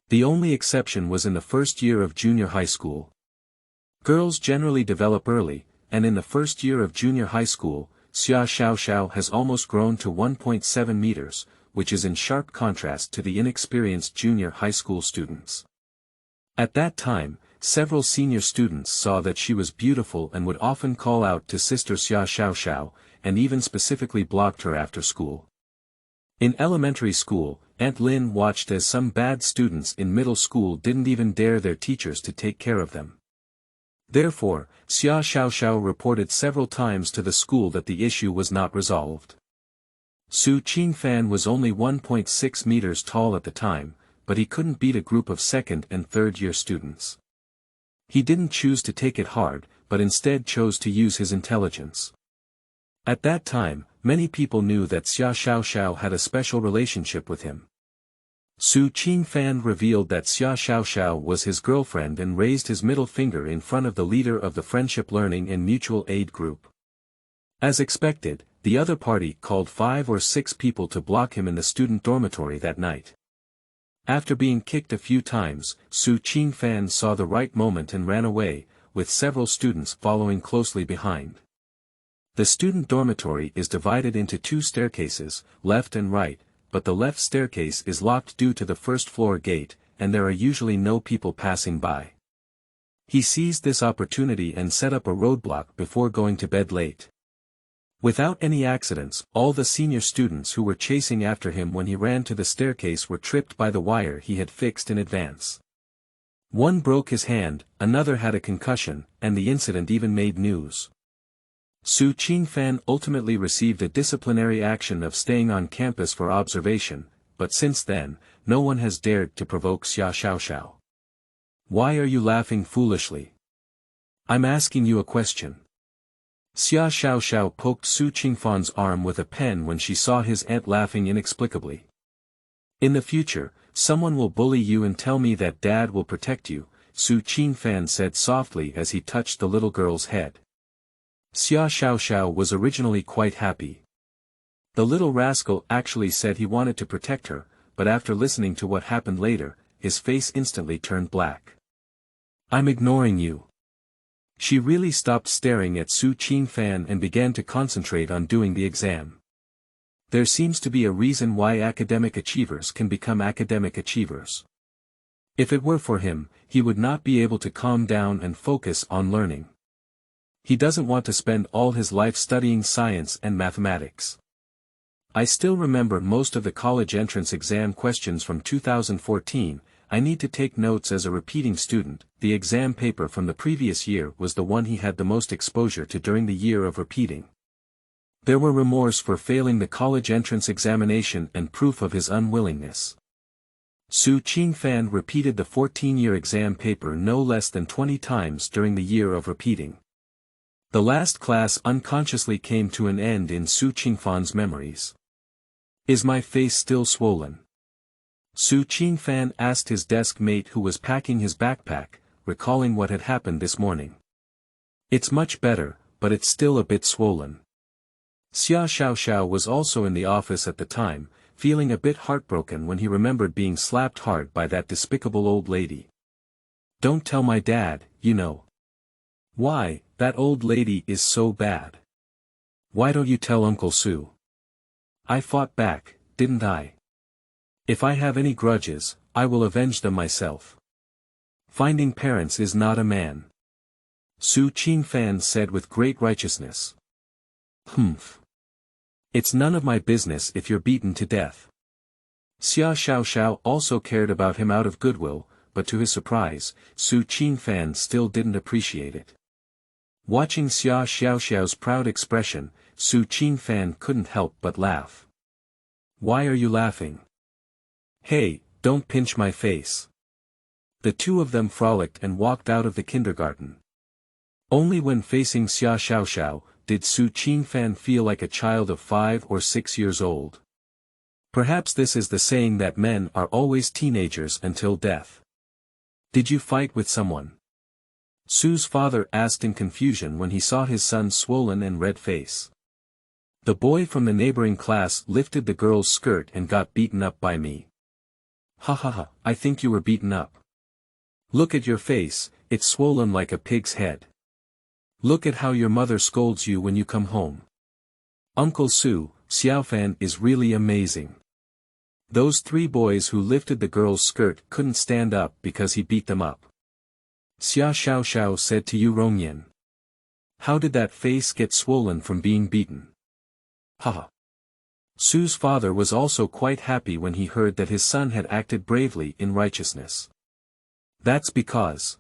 The only exception was in the first year of junior high school. Girls generally develop early, and in the first year of junior high school, Xiaoxiao has almost grown to 1.7 meters, which is in sharp contrast to the inexperienced junior high school students. At that time, several senior students saw that she was beautiful and would often call out to Sister Xiaoxiao, and even specifically blocked her after school. In elementary school, Aunt Lin watched as some bad students in middle school didn't even dare their teachers to take care of them. Therefore, Xiaoxiao reported several times to the school that the issue was not resolved. Su Qingfan was only 1.6 meters tall at the time, but he couldn't beat a group of second and third year students. He didn't choose to take it hard, but instead chose to use his intelligence. At that time, many people knew that Xiaoxiao had a special relationship with him. Su Qingfan revealed that Xiaoxiao was his girlfriend and raised his middle finger in front of the leader of the Friendship Learning and Mutual Aid group. As expected, the other party called 5 or 6 people to block him in the student dormitory that night. After being kicked a few times, Su Qingfan saw the right moment and ran away, with several students following closely behind. The student dormitory is divided into 2 staircases, left and right, but the left staircase is locked due to the first floor gate, and there are usually no people passing by. He seized this opportunity and set up a roadblock before going to bed late. Without any accidents, all the senior students who were chasing after him when he ran to the staircase were tripped by the wire he had fixed in advance. One broke his hand, another had a concussion, and the incident even made news. Su Qingfan ultimately received a disciplinary action of staying on campus for observation, but since then, no one has dared to provoke Xiaoxiao. Why are you laughing foolishly? I'm asking you a question. Xiaoxiao poked Su Qingfan's arm with a pen when she saw his aunt laughing inexplicably. In the future, someone will bully you and tell me that Dad will protect you, Su Qingfan said softly as he touched the little girl's head. Xiaoxiao was originally quite happy. The little rascal actually said he wanted to protect her, but after listening to what happened later, his face instantly turned black. I'm ignoring you. She really stopped staring at Su Qingfan and began to concentrate on doing the exam. There seems to be a reason why academic achievers can become academic achievers. If it were for him, he would not be able to calm down and focus on learning. He doesn't want to spend all his life studying science and mathematics. I still remember most of the college entrance exam questions from 2014, I need to take notes as a repeating student. The exam paper from the previous year was the one he had the most exposure to during the year of repeating. There were remorse for failing the college entrance examination and proof of his unwillingness. Su Qingfan repeated the 14-year exam paper no less than 20 times during the year of repeating. The last class unconsciously came to an end in Su Qingfan's memories. Is my face still swollen? Su Qingfan asked his desk mate who was packing his backpack, recalling what had happened this morning. It's much better, but it's still a bit swollen. Xiaoxiao was also in the office at the time, feeling a bit heartbroken when he remembered being slapped hard by that despicable old lady. Don't tell my dad, you know. Why, that old lady is so bad. Why don't you tell Uncle Su? I fought back, didn't I? If I have any grudges, I will avenge them myself. Finding parents is not a man. Su Qingfan said with great righteousness. Humph. It's none of my business if you're beaten to death. Xiaoxiao also cared about him out of goodwill, but to his surprise, Qingfan still didn't appreciate it. Watching Xiaoxiao's proud expression, Qingfan couldn't help but laugh. Why are you laughing? Hey, don't pinch my face. The two of them frolicked and walked out of the kindergarten. Only when facing Xiaoxiao did Qingfan feel like a child of 5 or 6 years old. Perhaps this is the saying that men are always teenagers until death. Did you fight with someone? Su's father asked in confusion when he saw his son's swollen and red face. The boy from the neighboring class lifted the girl's skirt and got beaten up by me. Ha ha ha, I think you were beaten up. Look at your face, it's swollen like a pig's head. Look at how your mother scolds you when you come home. Uncle Su, Xiaofan is really amazing. Those 3 boys who lifted the girl's skirt couldn't stand up because he beat them up. Xiaoxiao said to Yu Rongyan. How did that face get swollen from being beaten? Haha. Su's father was also quite happy when he heard that his son had acted bravely in righteousness. That's because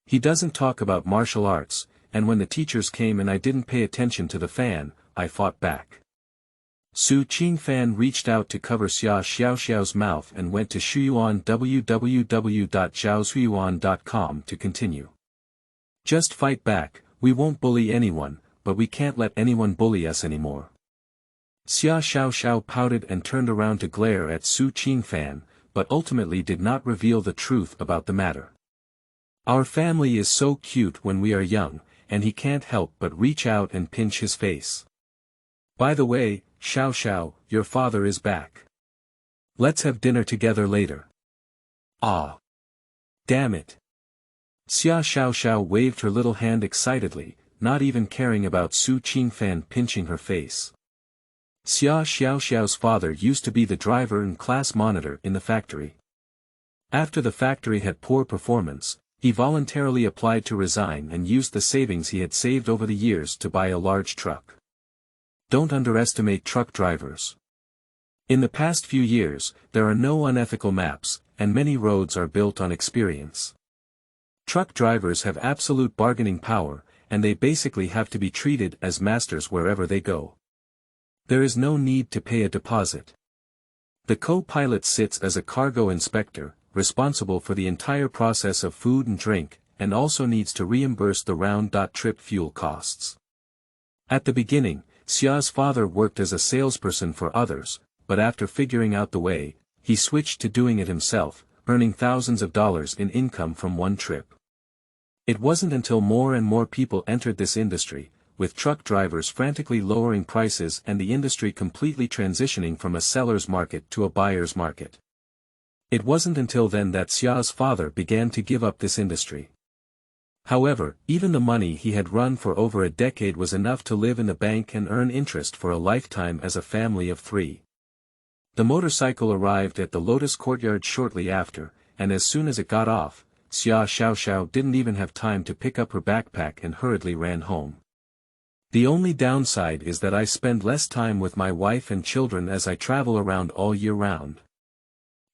he doesn't talk about martial arts, and when the teachers came and I didn't pay attention to the fan, I fought back. Qingfan reached out to cover Xiaoxiao's mouth and went to Shuyuan www.zhaoshuyuan.com to continue. Just fight back, we won't bully anyone, but we can't let anyone bully us anymore. Xiaoxiao pouted and turned around to glare at Qingfan, but ultimately did not reveal the truth about the matter. Our family is so cute when we are young, and he can't help but reach out and pinch his face. By the way, Xiaoxiao, your father is back. Let's have dinner together later. Ah. Damn it. Xiaoxiao waved her little hand excitedly, not even caring about Qingfan pinching her face. Xiaoxiao's father used to be the driver and class monitor in the factory. After the factory had poor performance, he voluntarily applied to resign and used the savings he had saved over the years to buy a large truck. Don't underestimate truck drivers. In the past few years, there are no unethical maps, and many roads are built on experience. Truck drivers have absolute bargaining power, and they basically have to be treated as masters wherever they go. There is no need to pay a deposit. The co-pilot sits as a cargo inspector, responsible for the entire process of food and drink, and also needs to reimburse the round-trip fuel costs. At the beginning, Xia's father worked as a salesperson for others, but after figuring out the way, he switched to doing it himself, earning thousands of dollars in income from one trip. It wasn't until more and more people entered this industry, with truck drivers frantically lowering prices and the industry completely transitioning from a seller's market to a buyer's market. It wasn't until then that Xia's father began to give up this industry. However, even the money he had run for over a decade was enough to live in the bank and earn interest for a lifetime as a family of 3. The motorcycle arrived at the Lotus Courtyard shortly after, and as soon as it got off, Xiaoxiao didn't even have time to pick up her backpack and hurriedly ran home. The only downside is that I spend less time with my wife and children as I travel around all year round.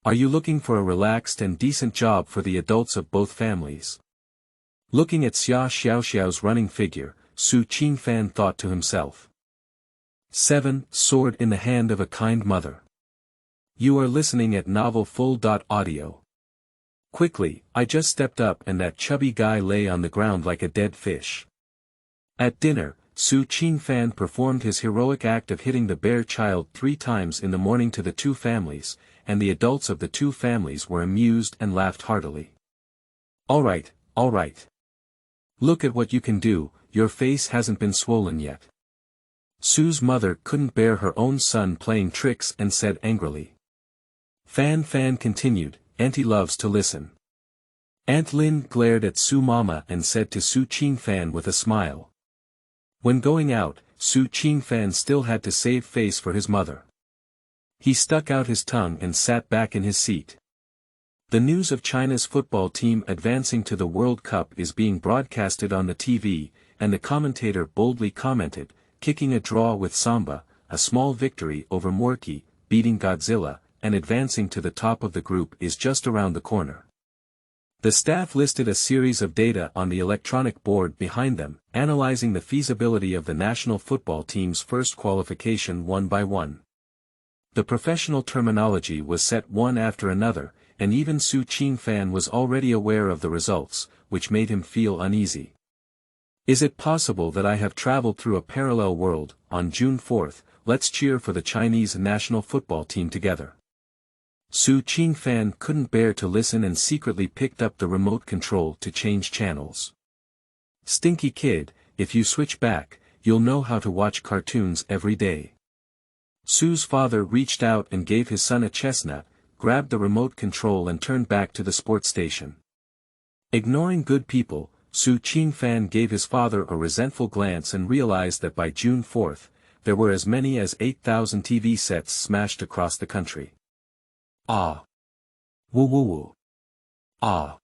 Are you looking for a relaxed and decent job for the adults of both families? Looking at Xiaoxiao's running figure, Qingfan thought to himself. 7. Sword in the hand of a kind mother. You are listening at novel full.audio. Quickly, I just stepped up and that chubby guy lay on the ground like a dead fish. At dinner, Qingfan performed his heroic act of hitting the bear child 3 times in the morning to the 2 families, and the adults of the 2 families were amused and laughed heartily. Alright. Look at what you can do, your face hasn't been swollen yet. Su's mother couldn't bear her own son playing tricks and said angrily. Fan continued, Auntie loves to listen. Aunt Lin glared at Su Mama and said to Qingfan with a smile. When going out, Qingfan still had to save face for his mother. He stuck out his tongue and sat back in his seat. The news of China's football team advancing to the World Cup is being broadcasted on the TV, and the commentator boldly commented, kicking a draw with Samba, a small victory over Morky, beating Godzilla, and advancing to the top of the group is just around the corner. The staff listed a series of data on the electronic board behind them, analyzing the feasibility of the national football team's first qualification one by one. The professional terminology was set one after another, and even Qingfan was already aware of the results, which made him feel uneasy. Is it possible that I have traveled through a parallel world? On June 4th, let's cheer for the Chinese national football team together. Qingfan couldn't bear to listen and secretly picked up the remote control to change channels. Stinky kid, if you switch back, you'll know how to watch cartoons every day. Su's father reached out and gave his son a chestnut, grabbed the remote control and turned back to the sports station. Ignoring good people, Qingfan gave his father a resentful glance and realized that by June 4th, there were as many as 8,000 TV sets smashed across the country. Ah. Woo woo woo. Ah.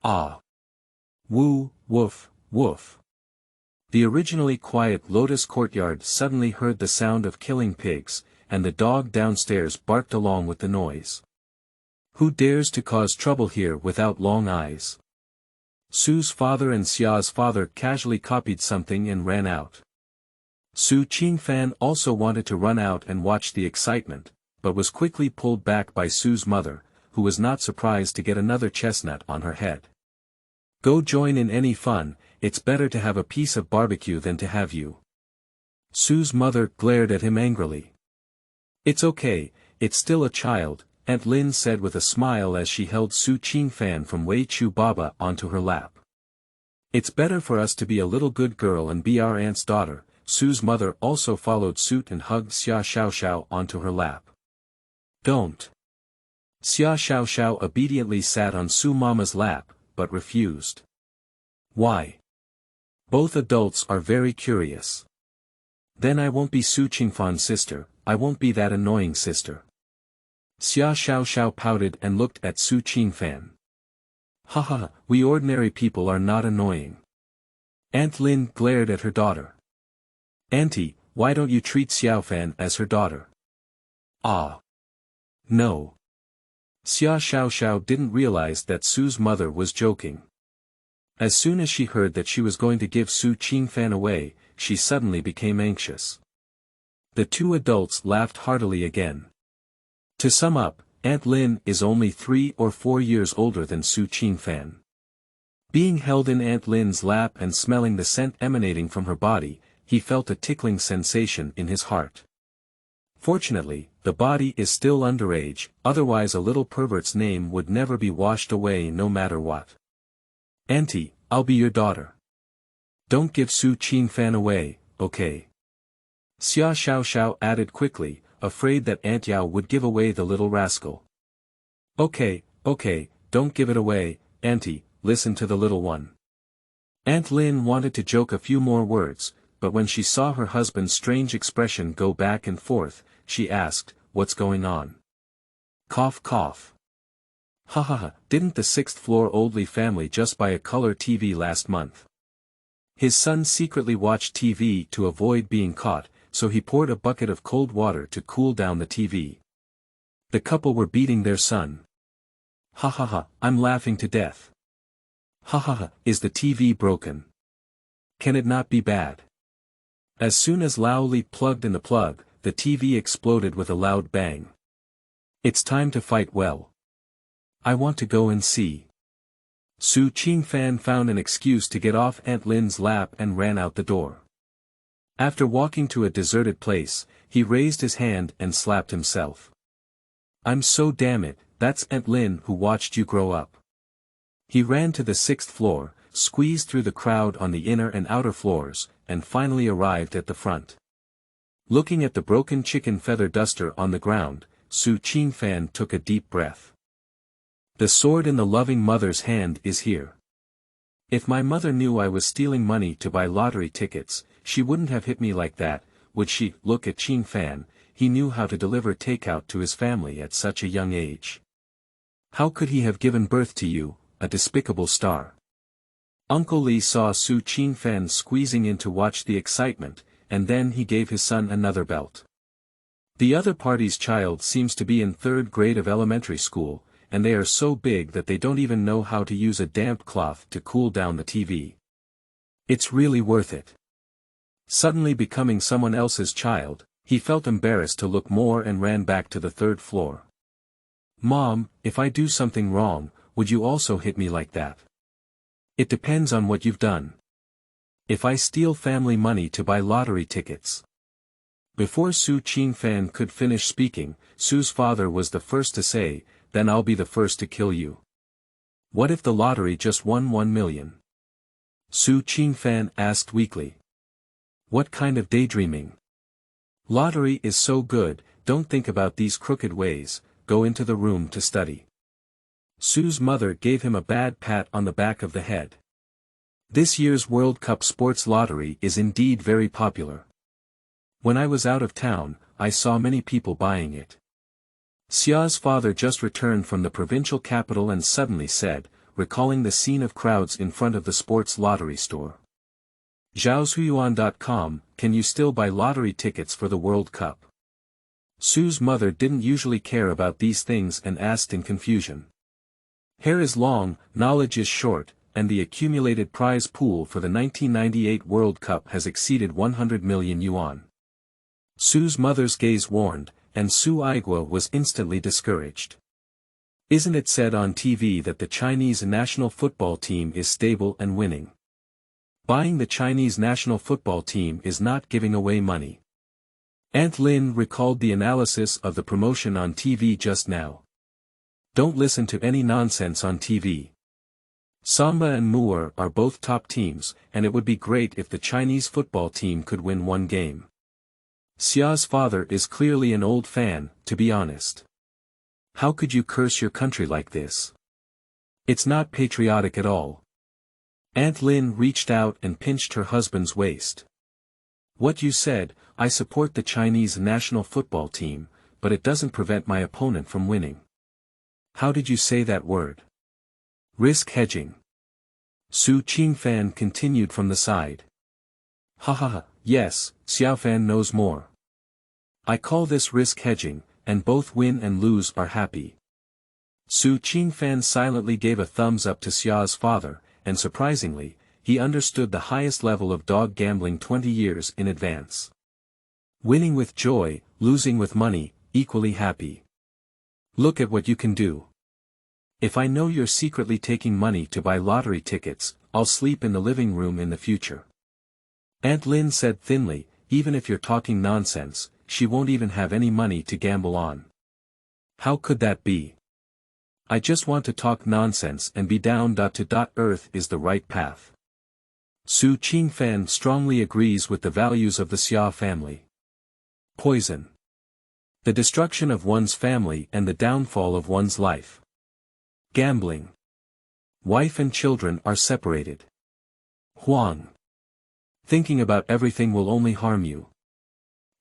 Ah. Woo, woof, woof. The originally quiet Lotus courtyard suddenly heard the sound of killing pigs, and the dog downstairs barked along with the noise. Who dares to cause trouble here without long eyes? Su's father and Xia's father casually copied something and ran out. Qingfan also wanted to run out and watch the excitement, but was quickly pulled back by Su's mother, who was not surprised to get another chestnut on her head. Go join in any fun, it's better to have a piece of barbecue than to have you. Su's mother glared at him angrily. It's okay, it's still a child, Aunt Lin said with a smile as she held Qingfan from Wei Chu Baba onto her lap. It's better for us to be a little good girl and be our aunt's daughter. Su's mother also followed suit and hugged Xiaoxiao onto her lap. Don't. Xiaoxiao obediently sat on Su Mama's lap, but refused. Why? Both adults are very curious. Then I won't be Qingfan's sister, I won't be that annoying sister. Xiaoxiao pouted and looked at Qingfan. Haha, we ordinary people are not annoying. Aunt Lin glared at her daughter. Auntie, why don't you treat Xiaofan as her daughter? Ah. No. Xiaoxiao didn't realize that Su's mother was joking. As soon as she heard that she was going to give Qingfan away, she suddenly became anxious. The two adults laughed heartily again. To sum up, Aunt Lin is only 3 or 4 years older than Qingfan. Being held in Aunt Lin's lap and smelling the scent emanating from her body, he felt a tickling sensation in his heart. Fortunately, the body is still underage, otherwise a little pervert's name would never be washed away no matter what. Auntie, I'll be your daughter. Don't give Qingfan away, okay? Xiaoxiao added quickly, afraid that Aunt Yao would give away the little rascal. Okay, don't give it away, Auntie, listen to the little one. Aunt Lin wanted to joke a few more words, but when she saw her husband's strange expression go back and forth, she asked, what's going on? Cough cough. Ha ha ha, didn't the 6th floor Oldley family just buy a color TV last month? His son secretly watched TV to avoid being caught, so he poured a bucket of cold water to cool down the TV. The couple were beating their son. Ha ha ha, I'm laughing to death. Ha ha ha, is the TV broken? Can it not be bad? As soon as Lao Li plugged in the plug, the TV exploded with a loud bang. It's time to fight well. I want to go and see. Qingfan found an excuse to get off Aunt Lin's lap and ran out the door. After walking to a deserted place, he raised his hand and slapped himself. I'm so damn it, that's Aunt Lin who watched you grow up. He ran to the 6th floor, squeezed through the crowd on the inner and outer floors, and finally arrived at the front. Looking at the broken chicken feather duster on the ground, Qingfan took a deep breath. The sword in the loving mother's hand is here. If my mother knew I was stealing money to buy lottery tickets, she wouldn't have hit me like that, would she? Look at Qingfan, he knew how to deliver takeout to his family at such a young age. How could he have given birth to you, a despicable star? Uncle Li saw Qingfan squeezing in to watch the excitement, and then he gave his son another belt. The other party's child seems to be in 3rd grade of elementary school, and they are so big that they don't even know how to use a damp cloth to cool down the TV. It's really worth it. Suddenly becoming someone else's child, he felt embarrassed to look more and ran back to the 3rd floor. "Mom, if I do something wrong, would you also hit me like that?" "It depends on what you've done. If I steal family money to buy lottery tickets." Before Su Qingfan could finish speaking, Su's father was the first to say, "Then I'll be the first to kill you." "What if the lottery just won 1 million? Su Qingfan asked weakly. "What kind of daydreaming? Lottery is so good, don't think about these crooked ways, go into the room to study." Su's mother gave him a bad pat on the back of the head. "This year's World Cup sports lottery is indeed very popular. When I was out of town, I saw many people buying it." Xia's father just returned from the provincial capital and suddenly said, recalling the scene of crowds in front of the sports lottery store. Xiaoxiao.com, can you still buy lottery tickets for the World Cup? Su's mother didn't usually care about these things and asked in confusion. Hair is long, knowledge is short, and the accumulated prize pool for the 1998 World Cup has exceeded 100 million yuan. Su's mother's gaze warned, and Su Aigua was instantly discouraged. Isn't it said on TV that the Chinese national football team is stable and winning? Buying the Chinese national football team is not giving away money. Aunt Lin recalled the analysis of the promotion on TV just now. Don't listen to any nonsense on TV. Samba and Mu'er are both top teams, and it would be great if the Chinese football team could win one game. Xia's father is clearly an old fan, to be honest. How could you curse your country like this? It's not patriotic at all. Aunt Lin reached out and pinched her husband's waist. What you said, I support the Chinese national football team, but it doesn't prevent my opponent from winning. How did you say that word? Risk hedging. Su Qingfan continued from the side. Ha ha ha, yes, Xiaofan knows more. I call this risk hedging, and both win and lose are happy. Su Qingfan silently gave a thumbs up to Xia's father, and surprisingly, he understood the highest level of dog gambling 20 years in advance. Winning with joy, losing with money, equally happy. Look at what you can do. If I know you're secretly taking money to buy lottery tickets, I'll sleep in the living room in the future. Aunt Lin said thinly, even if you're talking nonsense, she won't even have any money to gamble on. How could that be? I just want to talk nonsense and be down to earth is the right path. Su Qingfan strongly agrees with the values of the Xia family. Poison. The destruction of one's family and the downfall of one's life. Gambling. Wife and children are separated. Huang. Thinking about everything will only harm you.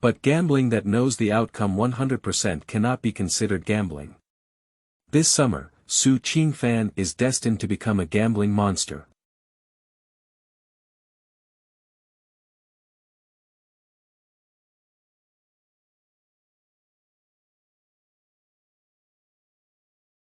But gambling that knows the outcome 100% cannot be considered gambling. This summer, Su Qingfan is destined to become a gambling monster.